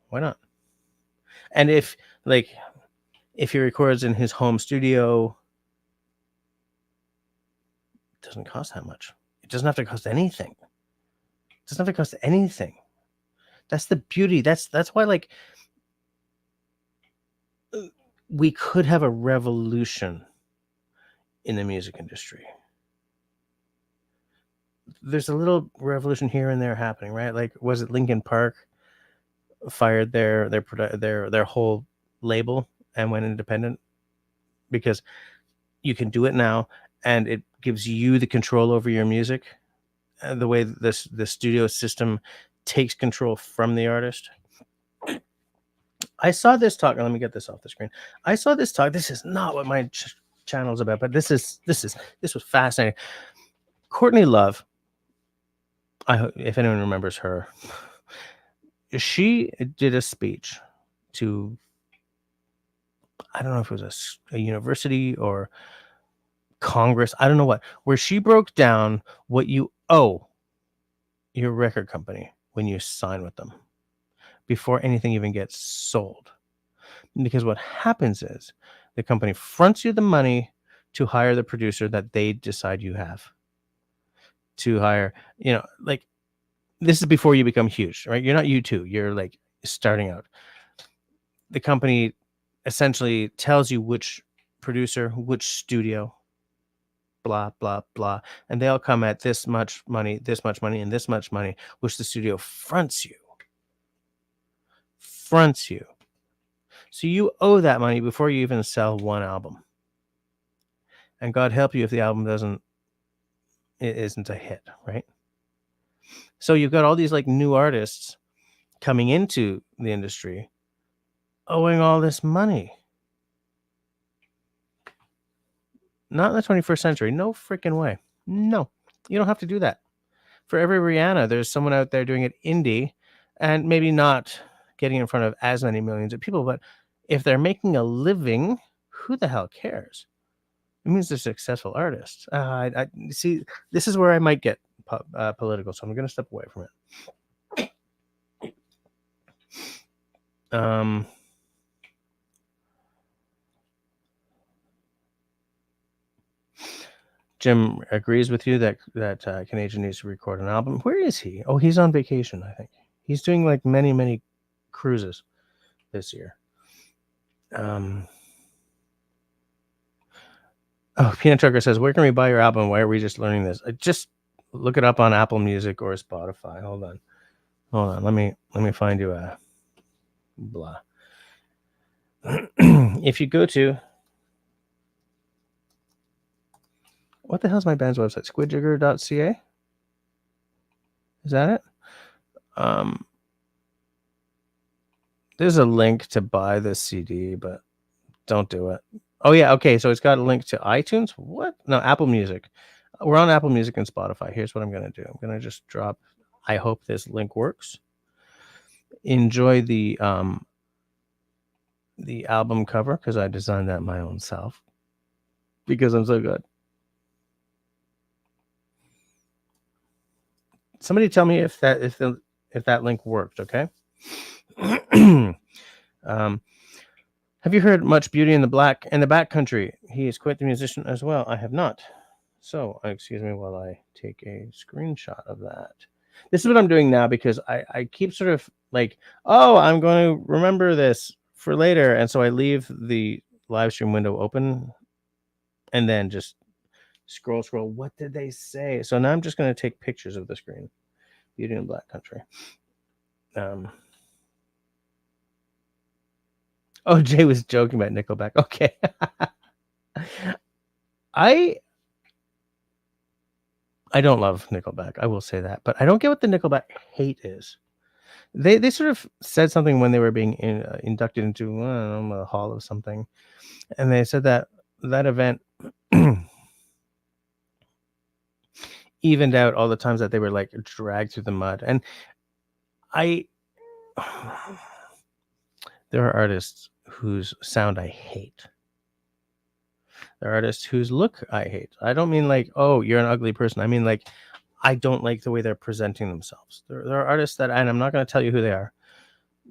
Why not? And if he records in his home studio, it doesn't cost that much. It doesn't have to cost anything. It doesn't have to cost anything. That's the beauty. That's why, we could have a revolution in the music industry. There's a little revolution here and there happening, right? Like, was it Linkin Park fired their whole label and went independent because you can do it now, and it gives you the control over your music, the way the studio system takes control from the artist. I saw this talk. Let me get this off the screen. I saw this talk. This is not what my channel is about, but this was fascinating. Courtney Love, if anyone remembers her, she did a speech to, I don't know if it was a university or Congress, I don't know what, where she broke down what you owe your record company when you sign with them before anything even gets sold. Because what happens is the company fronts you the money to hire the producer that they decide you have to hire, this is before you become huge, right? You're not U2, you're like starting out. The company essentially tells you which producer, which studio, blah, blah, blah. And they all come at this much money, and this much money, which the studio fronts you. So you owe that money before you even sell one album. And God help you if the album isn't a hit, right? So you've got all these new artists coming into the industry owing all this money. Not in the 21st century. No freaking way. No, you don't have to do that. For every Rihanna, there's someone out there doing it indie and maybe not getting in front of as many millions of people. But if they're making a living, who the hell cares? It means they're successful artists. I see, this is where I might get political, so I'm going to step away from it. Jim agrees with you that Canadian needs to record an album. Where is he? Oh, he's on vacation, I think. He's doing many, many cruises this year. Peanut Trucker says, where can we buy your album? Why are we just learning this? Just look it up on Apple Music or Spotify. Hold on. Let me find you a blah. If you go to, what the hell is my band's website? Squidjigger.ca? Is that it? There's a link to buy this CD, but don't do it. Oh yeah, okay, so it's got a link to iTunes. What? No, Apple Music. We're on Apple Music and Spotify. Here's what I'm going to do. I'm going to just drop, I hope this link works. Enjoy the album cover, because I designed that my own self, because I'm so good. Somebody tell me if that link worked, okay? Have you heard much Beauty in the Back Country? He is quite the musician as well. I have not. So, excuse me while I take a screenshot of that. This is what I'm doing now because I keep sort of like, oh, I'm going to remember this for later. And so I leave the live stream window open and then just scroll. What did they say? So now I'm just going to take pictures of the screen. Beauty in Black Country. Oh, Jay was joking about Nickelback. Okay. I don't love Nickelback. I will say that, but I don't get what the Nickelback hate is. They sort of said something when they were being inducted into a hall of something, and they said that event evened out all the times that they were like dragged through the mud. And there are artists whose sound I hate. There are artists whose look I hate. I don't mean like, oh, you're an ugly person. I mean like, I don't like the way they're presenting themselves. There are artists that, and I'm not going to tell you who they are,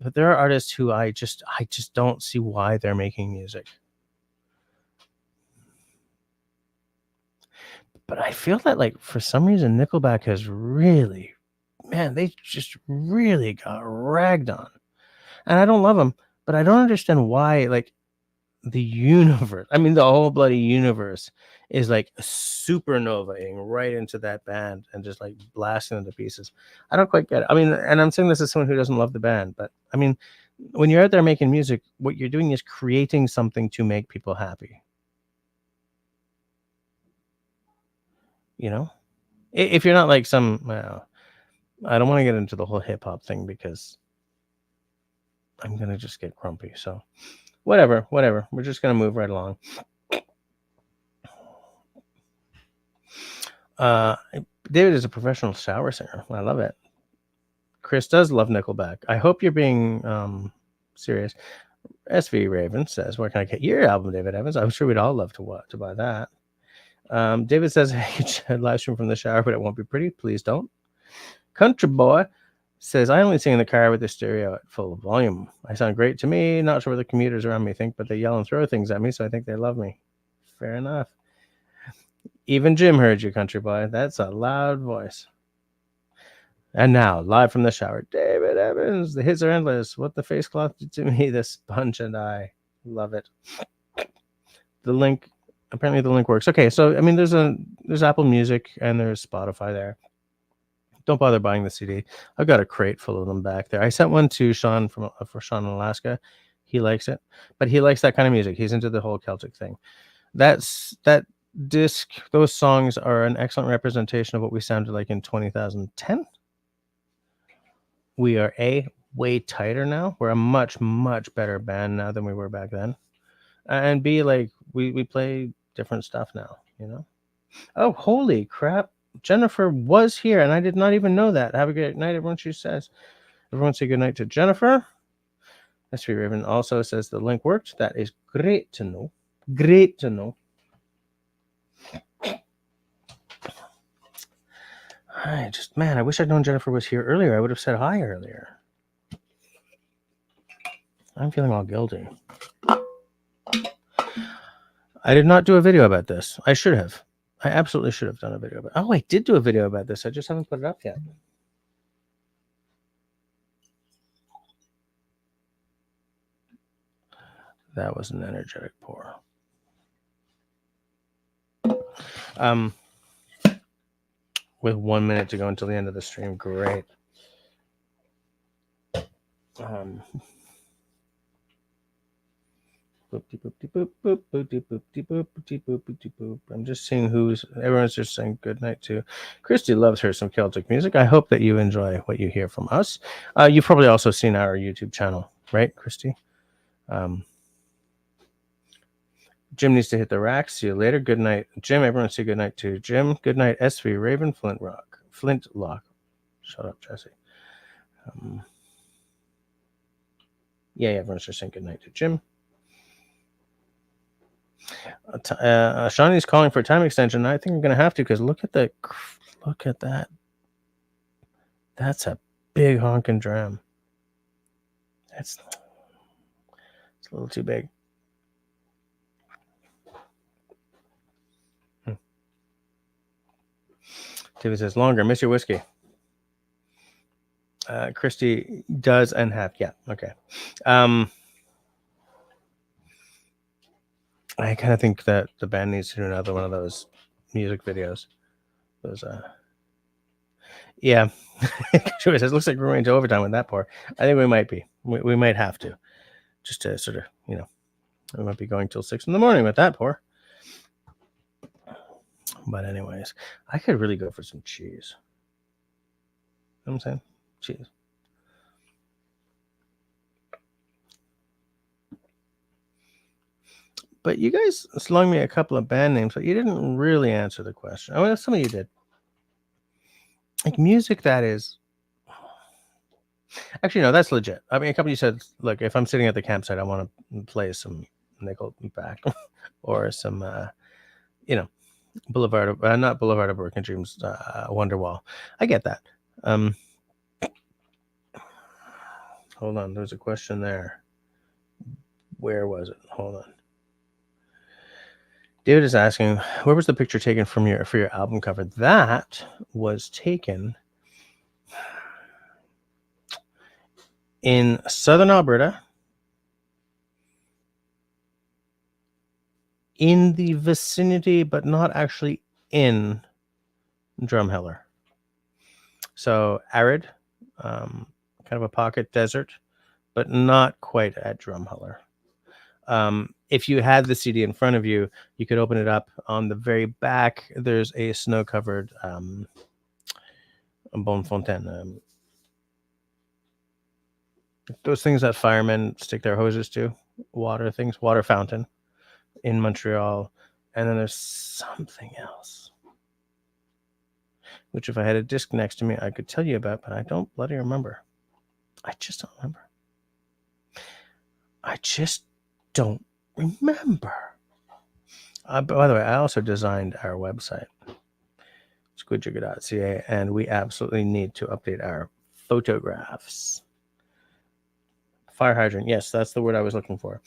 but there are artists who I just don't see why they're making music. But I feel that like for some reason Nickelback has really, man, they just really got ragged on. And I don't love them, but I don't understand why like the universe, I mean the whole bloody universe is like supernovaing right into that band and just like blasting them to pieces. I don't quite get it. I mean, and I'm saying this as someone who doesn't love the band, but I mean, when you're out there making music, what you're doing is creating something to make people happy. You know, if you're not like some, well, I don't want to get into the whole hip hop thing because I'm gonna just get grumpy. So whatever. We're just gonna move right along. David is a professional shower singer. I love it. Chris does love Nickelback. I hope you're being serious. SV Raven says, where can I get your album, David Evans? I'm sure we'd all love to buy that. David says, I could live stream from the shower, but it won't be pretty. Please don't. Country Boy says, I only sing in the car with the stereo at full volume. I sound great to me. Not sure what the commuters around me think, but they yell and throw things at me, so I think they love me. Fair enough. Even Jim heard you, Country Boy. That's a loud voice. And now, live from the shower, David Evans. The hits are endless. What the face cloth did to me, the sponge and I. Love it. The link, apparently the link works. Okay, so, I mean, there's Apple Music and there's Spotify there. Don't bother buying the CD. I've got a crate full of them back there. I sent one to Sean for Sean in Alaska. He likes it, but he likes that kind of music. He's into the whole Celtic thing. That disc, those songs are an excellent representation of what we sounded like in 2010. We are way tighter now. We're a much better band now than we were back then, and B, like we play different stuff now. You know. Oh, holy crap! Jennifer was here, and I did not even know that. Have a good night, everyone. She says. Everyone say good night to Jennifer. S3 Raven also says the link worked. That is great to know. Great to know. I wish I'd known Jennifer was here earlier. I would have said hi earlier. I'm feeling all guilty. I did not do a video about this. I should have. I absolutely should have done a video about it. Oh, I did do a video about this. I just haven't put it up yet. That was an energetic pour. With 1 minute to go until the end of the stream. Great. I'm just seeing everyone's just saying good night to. Christy loves her some Celtic music. I hope that you enjoy what you hear from us. You've probably also seen our YouTube channel, right, Christy? Jim needs to hit the rack. See you later. Good night, Jim. Everyone say good night to Jim. Good night, SV Raven Flintlock. Shut up, Jesse. Yeah, everyone's just saying good night to Jim. Shawnee's calling for a time extension. I think I'm gonna have to because look at that. That's a big honking drum. It's a little too big. David says longer. Miss your whiskey. Christy does and have. Yeah. Okay. I kind of think that the band needs to do another one of those music videos. Those yeah. Sure, it says looks like we're going into overtime with that pour. I think we might be. We might have to, just to sort of, you know, we might be going till 6 in the morning with that pour. But anyways, I could really go for some cheese. You know what I'm saying? Cheese. But you guys slung me a couple of band names, but you didn't really answer the question. I mean, some of you did. Like music that is... Actually, no, that's legit. I mean, a couple of you said, look, if I'm sitting at the campsite, I want to play some Nickelback or some, you know, Boulevard of... not Boulevard of Broken Dreams, Wonderwall. I get that. Hold on, there's a question there. Where was it? Hold on. David is asking, where was the picture taken from for your album cover? That was taken in southern Alberta, in the vicinity, but not actually in Drumheller. So arid, kind of a pocket desert, but not quite at Drumheller. If you had the CD in front of you, you could open it up. On the very back, there's a snow-covered Bonne Fontaine. Those things that firemen stick their hoses to, water things, water fountain in Montreal. And then there's something else, which if I had a disc next to me, I could tell you about, but I don't bloody remember. I just don't remember. By the way, I also designed our website, squidjigger.ca, and we absolutely need to update our photographs. Fire hydrant. Yes, that's the word I was looking for.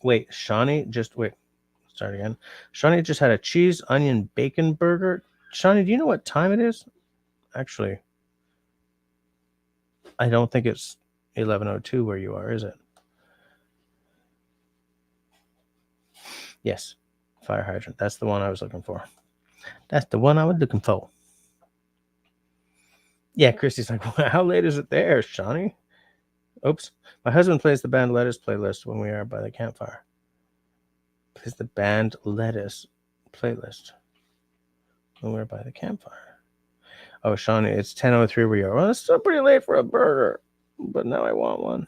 Wait, Shawnee just... Wait, start again. Shawnee just had a cheese, onion, bacon burger. Shawnee, do you know what time it is? Actually, I don't think it's 11:02 where you are, is it? Yes, fire hydrant. That's the one I was looking for. That's the one I was looking for. Yeah, Christy's like, how late is it there, Shawnee? Oops. My husband plays the band Lettuce playlist when we are by the campfire. Plays the band Lettuce playlist when we're by the campfire. Oh, Shawnee, it's 10:03 where you are. Well, it's still pretty late for a burger, but now I want one.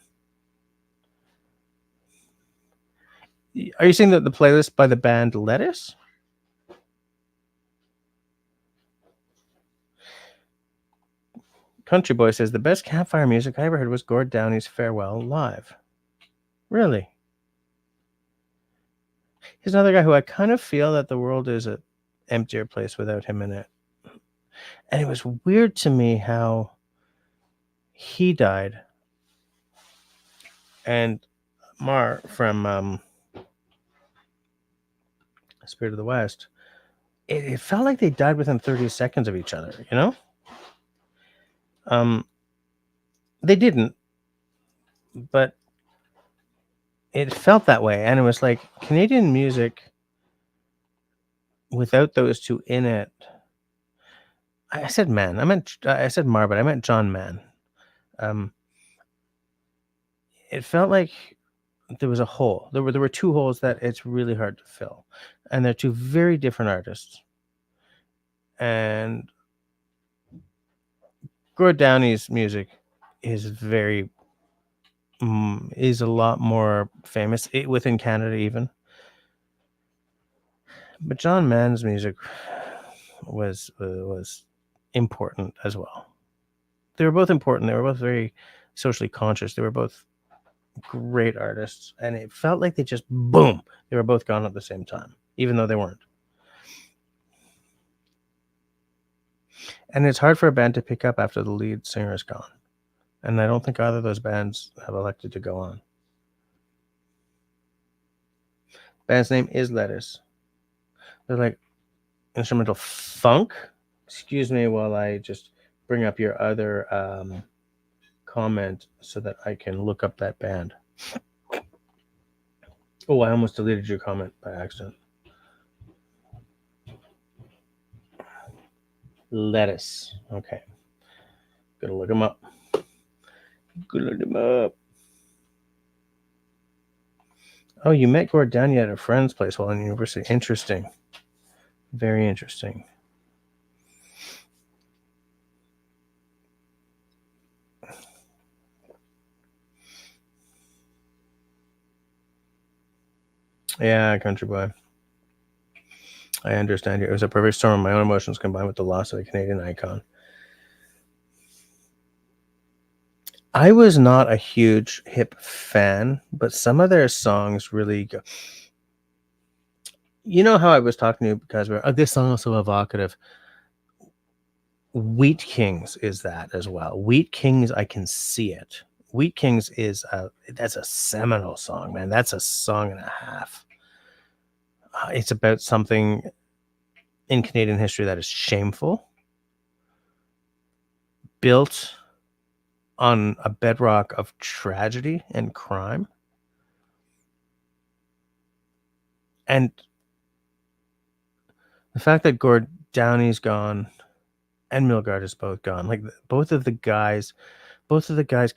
Are you saying that the playlist by the band Lettuce? Country Boy says, the best campfire music I ever heard was Gord Downey's Farewell Live. Really? He's another guy who I kind of feel that the world is an emptier place without him in it. And it was weird to me how he died. And Mar from Spirit of the West, it felt like they died within 30 seconds of each other, you know? They didn't, but it felt that way. And it was like Canadian music without those two in it. I said man. I said Mar, but I meant John Mann. It felt like there was a hole. There were two holes that it's really hard to fill, and they're two very different artists. And Gord Downey's music is is a lot more famous within Canada even. But John Mann's music was important as well. They were both important. They were both very socially conscious. They were both great artists, and it felt like they just boom, they were both gone at the same time, even though they weren't. And it's hard for a band to pick up after the lead singer is gone, and I don't think either of those bands have elected to go on. Band's name is Lettuce. They're like, instrumental funk. Excuse me while I just bring up your other comment so that I can look up that band. Oh, I almost deleted your comment by accident. Lettuce. Okay. Gonna look them up. Gonna look them up. Oh, you met Gordania at a friend's place while in university. Interesting. Very interesting. Yeah, country boy. I understand you. It was a perfect storm of my own emotions combined with the loss of a Canadian icon. I was not a huge hip fan, but some of their songs really go. You know how I was talking to you because this song is so evocative. Wheat Kings is that as well. Wheat Kings, I can see it. Wheat Kings is that's a seminal song, man. That's a song and a half. It's about something in Canadian history that is shameful, built on a bedrock of tragedy and crime. And the fact that Gord Downey's gone and Milgaard is both gone, like both of the guys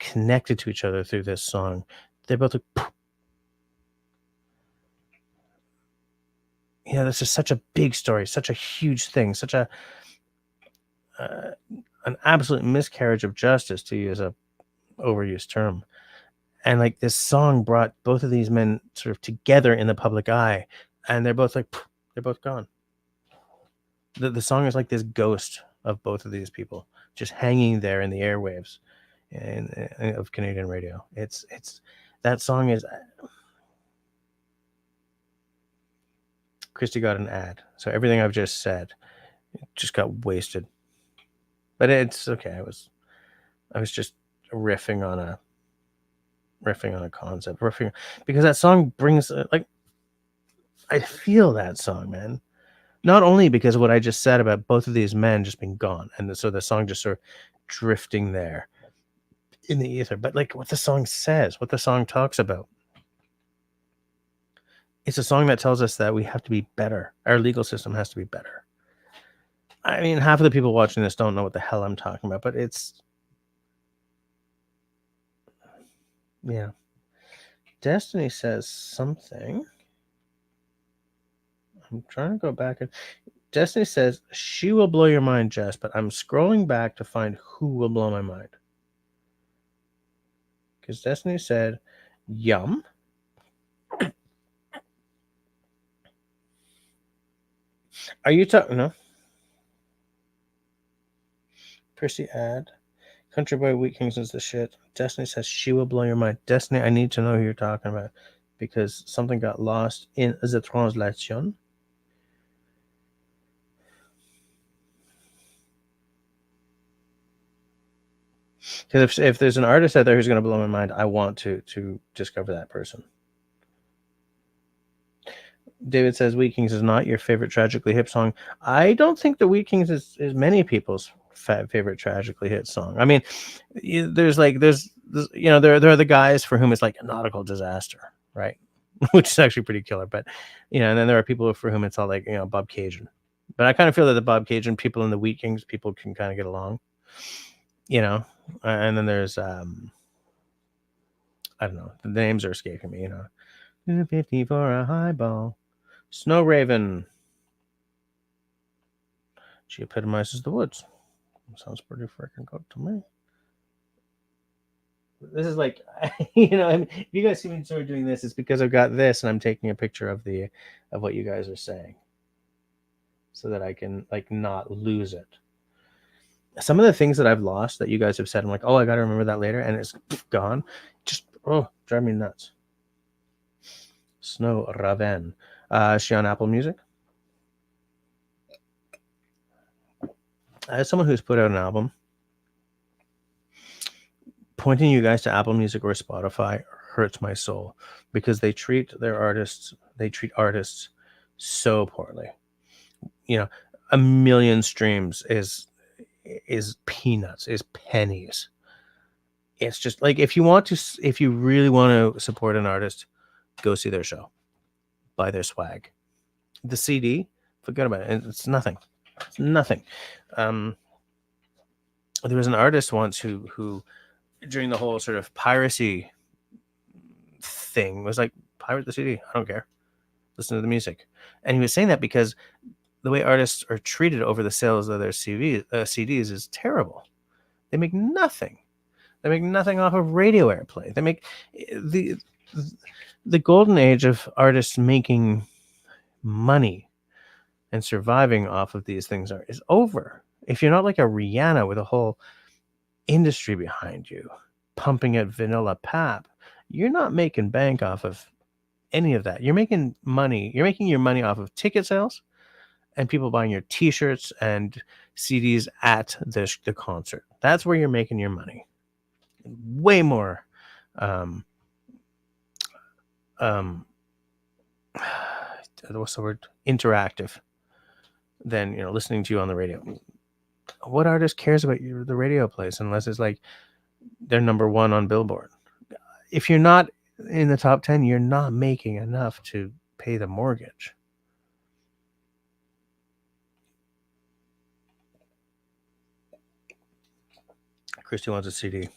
connected to each other through this song. They're both like, you know, this is such a big story, such a huge thing, such a an absolute miscarriage of justice, to use a overused term. And like this song brought both of these men sort of together in the public eye, and they're both like, they're both gone. The song is like this ghost of both of these people just hanging there in the airwaves of Canadian radio. It's that song is. Christy got an ad, so everything I've just said just got wasted. But it's okay. I was just riffing on a concept, because that song brings like, I feel that song, man. Not only because of what I just said about both of these men just being gone, and so the song just sort of drifting there in the ether, but like what the song says, what the song talks about. It's a song that tells us that we have to be better. Our legal system has to be better. I mean, half of the people watching this don't know what the hell I'm talking about, but it's, yeah. Destiny says something. I'm trying to go back. Destiny says, she will blow your mind, Jess, but I'm scrolling back to find who will blow my mind. Because Destiny said, yum. Are you talking? No. Percy ad. Country Boy Wheat Kings is the shit. Destiny says, she will blow your mind. Destiny, I need to know who you're talking about, because something got lost in the translation. Because if there's an artist out there who's going to blow my mind, I want to discover that person. David says Wheat Kings is not your favorite tragically hip song. I don't think the Wheat Kings is many people's favorite tragically hit song. I mean, there's you know, there are the guys for whom it's like a nautical disaster, right? Which is actually pretty killer. But you know, and then there are people for whom it's all like, you know, Bob Cajun. But I kind of feel that the Bob Cajun people and the Wheat Kings people can kind of get along, you know. And then there's I don't know, the names are escaping me, you know. 50 for a highball. Snow Raven. She epitomizes the woods. Sounds pretty freaking good to me. This is like, you know, I mean, if you guys see me sort of doing this, it's because I've got this and I'm taking a picture of what you guys are saying, so that I can like not lose it. Some of the things that I've lost that you guys have said, I'm like, oh, I got to remember that later, and it's gone. Just drive me nuts. Snow Raven. Is she on Apple Music? As someone who's put out an album, pointing you guys to Apple Music or Spotify hurts my soul, because they treat artists so poorly. You know, a million streams is peanuts, is pennies. It's just like if you really want to support an artist, go see their show, buy their swag. The CD, forget about it. It's nothing. It's nothing. There was an artist once who during the whole sort of piracy thing was like, pirate the CD. I don't care. Listen to the music. And he was saying that because the way artists are treated over the sales of their CDs is terrible. They make nothing. They make nothing off of radio airplay. They make the golden age of artists making money and surviving off of these things is over. If you're not like a Rihanna with a whole industry behind you, pumping out vanilla pap, you're not making bank off of any of that. You're making money. You're making your money off of ticket sales and people buying your T-shirts and CDs at the concert. That's where you're making your money. Way more what's the word? Interactive than listening to you on the radio. What artist cares about the radio plays unless it's like they're number one on Billboard? If you're not in the top 10, you're not making enough to pay the mortgage. Christy wants a CD.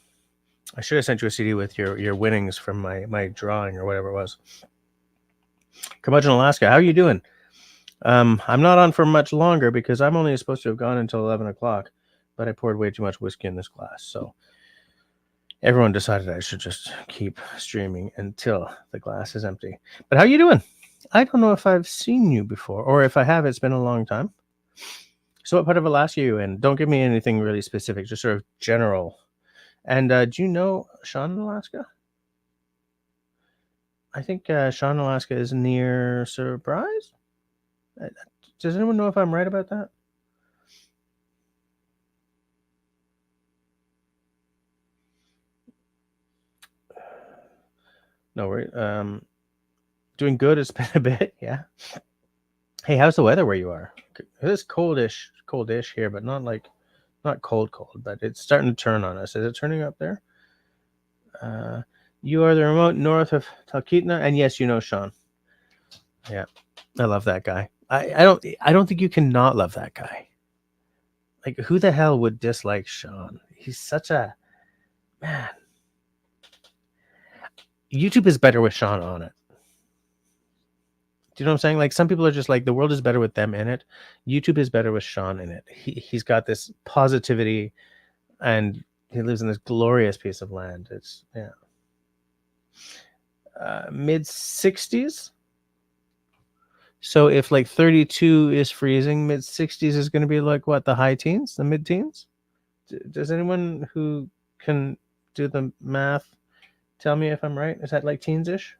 I should have sent you a CD with your winnings from my drawing or whatever it was. Curmudgeon Alaska, how are you doing? I'm not on for much longer because I'm only supposed to have gone until 11 o'clock, but I poured way too much whiskey in this glass. So everyone decided I should just keep streaming until the glass is empty. But how are you doing? I don't know if I've seen you before, or if I have, it's been a long time. So what part of Alaska are you in? Don't give me anything really specific, just sort of general. And do you know Sean in Alaska? I think Sean, Alaska is near Surprise. Does anyone know if I'm right about that? No worries. Doing good. It's been a bit, yeah. Hey, how's the weather where you are? It is coldish here, but not cold, but it's starting to turn on us. Is it turning up there? You are the remote north of Talkeetna, and yes, you know Sean. Yeah, I love that guy. I don't think you can not love that guy. Like, who the hell would dislike Sean? He's such a man. YouTube is better with Sean on it. Do you know what I'm saying? Like, some people are just like, the world is better with them in it. YouTube is better with Sean in it. He's got this positivity, and he lives in this glorious piece of land. It's mid 60s. So if like 32 is freezing, mid 60s is going to be like what, the high teens, the mid teens? Does anyone who can do the math tell me if I'm right? Is that like teens-ish?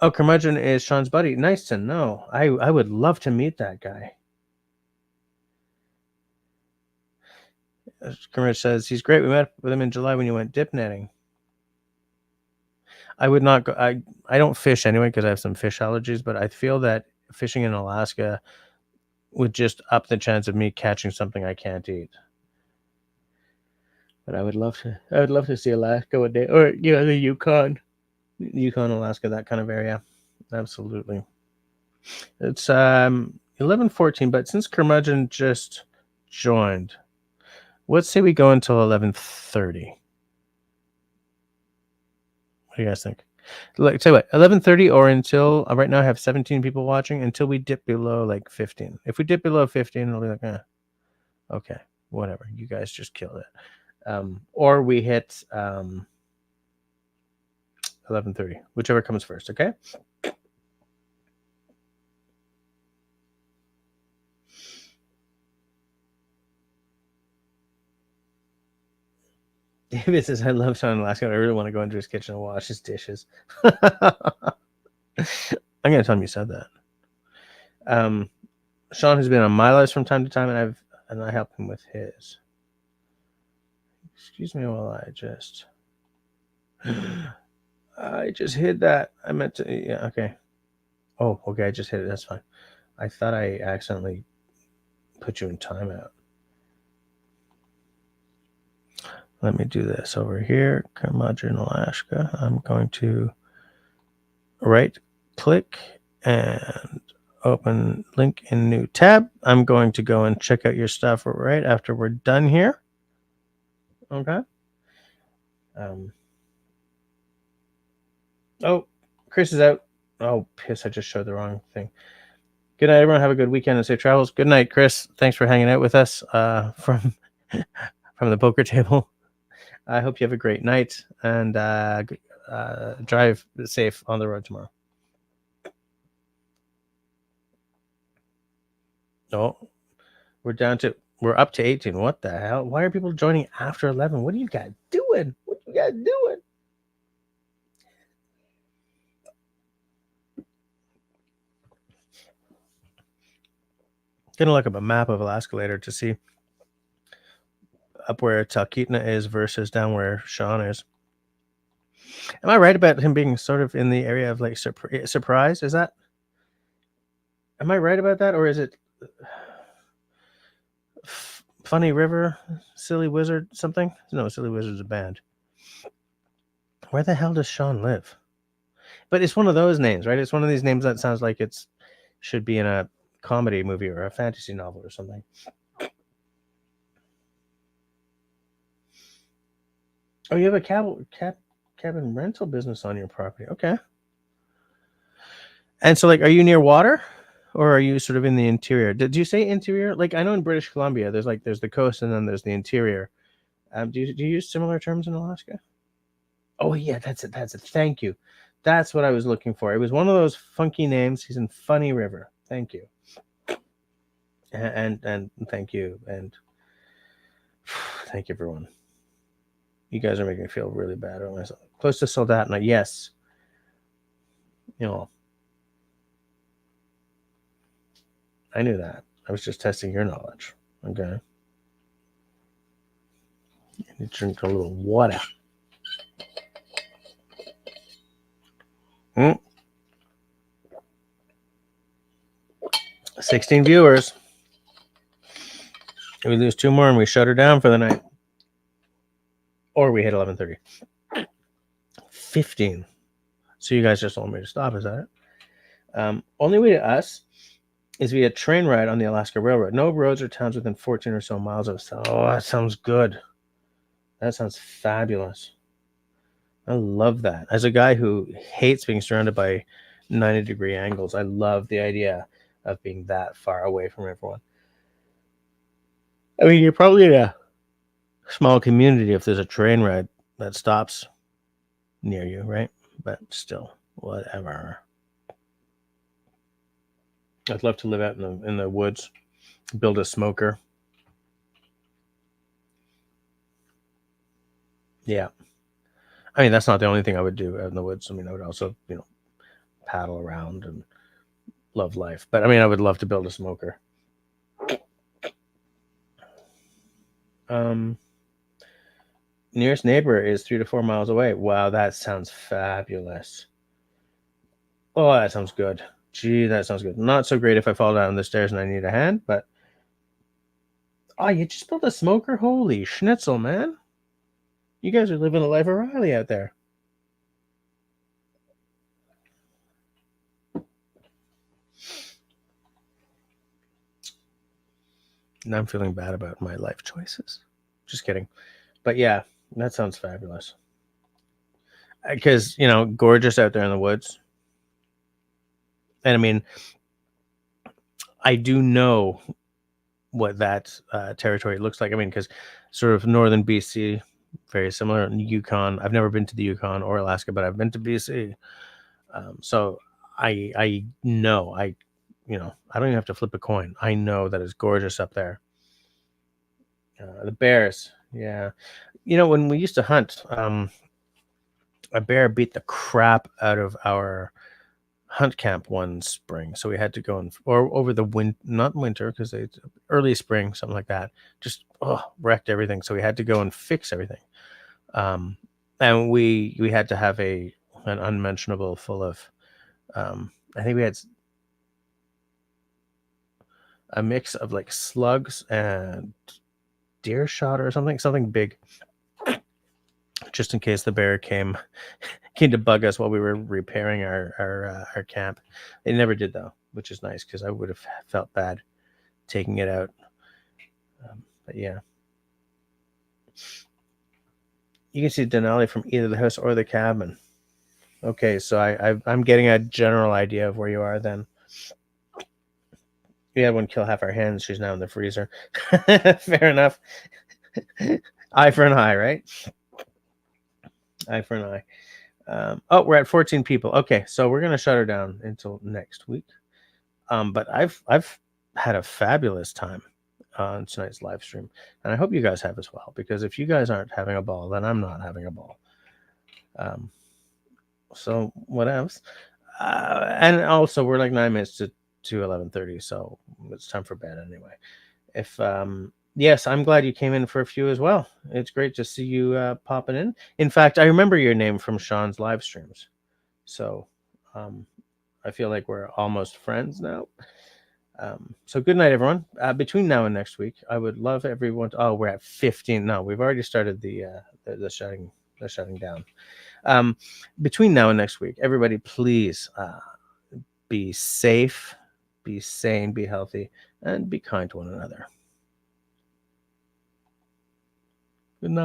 Oh, Curmudgeon is Sean's buddy. Nice to know. I would love to meet that guy. Curmudgeon says he's great. We met with him in July when you went dip netting. I would not go. I don't fish anyway because I have some fish allergies, but I feel that fishing in Alaska would just up the chance of me catching something I can't eat. But I would love to see Alaska one day, or the Yukon, Alaska, that kind of area. Absolutely. It's 11:14, but since Curmudgeon just joined, let's say we go until 11:30. What do you guys think? Like, say what, 11:30, or until right now I have 17 people watching, until we dip below like 15. If we dip below 15, it'll be like, okay, whatever. You guys just killed it. Or we hit 11:30, whichever comes first. Okay. David says, I love Sean in Alaska. I really want to go into his kitchen and wash his dishes. I'm going to tell him you said that. Sean has been on my list from time to time, and I help him with his. Excuse me while I just hid that. I meant to, yeah, okay. Oh, okay. I just hit it. That's fine. I thought I accidentally put you in timeout. Let me do this over here. Curmudgeon, Alaska. I'm going to right click and open link in new tab. I'm going to go and check out your stuff right after we're done here. Okay. Oh, Chris is out. Oh, piss. I just showed the wrong thing. Good night, everyone. Have a good weekend and safe travels. Good night, Chris. Thanks for hanging out with us from the poker table. I hope you have a great night and drive safe on the road tomorrow. Oh, we're up to 18. What the hell? Why are people joining after 11? What are you guys doing? What you guys doing? Gonna look up a map of Alaska later to see up where Talkeetna is versus down where Sean is. Am I right about him being sort of in the area of like Surprise? Is that? Am I right about that, or is it Funny River, Silly Wizard, something? No, Silly Wizard's a band. Where the hell does Sean live? But it's one of those names, right? It's one of these names that sounds like it's should be in a comedy movie or a fantasy novel or something. Oh, you have a cabin rental business on your property. Okay. And so, like, are you near water, or are you sort of in the interior? Did you say interior? Like, I know in British Columbia, there's the coast and then there's the interior. Do you use similar terms in Alaska? Oh yeah, that's it. That's it. Thank you. That's what I was looking for. It was one of those funky names. He's in Funny River. Thank you. And thank you, and thank you, everyone. You guys are making me feel really bad about myself. Close to Soldotna, yes. You know, I knew that. I was just testing your knowledge. Okay. You drink a little water. 16 viewers. If we lose 2 more and we shut her down for the night, or we hit 11:30. 15. So you guys just want me to stop, is that it? Only way to us is via train ride on the Alaska Railroad. No roads or towns within 14 or so miles of us. Oh, that sounds good. That sounds fabulous. I love that. As a guy who hates being surrounded by 90-degree angles, I love the idea of being that far away from everyone. I mean, you're probably in a small community if there's a train ride that stops near you, right? But still, whatever. I'd love to live out in the woods, build a smoker. Yeah. I mean, that's not the only thing I would do out in the woods. I mean, I would also, paddle around and love life. But I mean, I would love to build a smoker. Nearest neighbor is 3 to 4 miles away. Wow, that sounds fabulous. Oh, that sounds good. Gee, that sounds good. Not so great if I fall down the stairs and I need a hand, but oh, you just built a smoker? Holy schnitzel, man. You guys are living the life of Riley out there. Now I'm feeling bad about my life choices. Just kidding. But yeah, that sounds fabulous. Because, gorgeous out there in the woods. And I mean, I do know what that territory looks like. I mean, because sort of northern BC, very similar. In Yukon, I've never been to the Yukon or Alaska, but I've been to BC. So I know, I don't even have to flip a coin. I know that it's gorgeous up there. The bears, yeah. When we used to hunt, a bear beat the crap out of our hunt camp one spring, so we had to go or over the not winter, because it's early spring, something like that, just wrecked everything, so we had to go and fix everything. And we had to have an unmentionable full of I think we had a mix of like slugs and deer shot or something big, just in case the bear came to bug us while we were repairing our camp. They never did though, which is nice because I would have felt bad taking it out. But yeah, you can see Denali from either the house or the cabin. Okay, so I'm getting a general idea of where you are then. We had one kill half our hens. She's now in the freezer. Fair enough. Eye for an eye, right? Eye for an eye. Oh, we're at 14 people. Okay, so we're gonna shut her down until next week. But I've had a fabulous time on tonight's live stream, and I hope you guys have as well. Because if you guys aren't having a ball, then I'm not having a ball. So what else? And also we're like 9 minutes to 11:30, so it's time for bed anyway. If yes, I'm glad you came in for a few as well. It's great to see you popping in. In fact, I remember your name from Sean's live streams, so I feel like we're almost friends now. So good night, everyone. Between now and next week, I would love everyone to, oh, we're at 15. No, we've already started the shutting down. Between now and next week, everybody, please be safe, be sane, be healthy, and be kind to one another.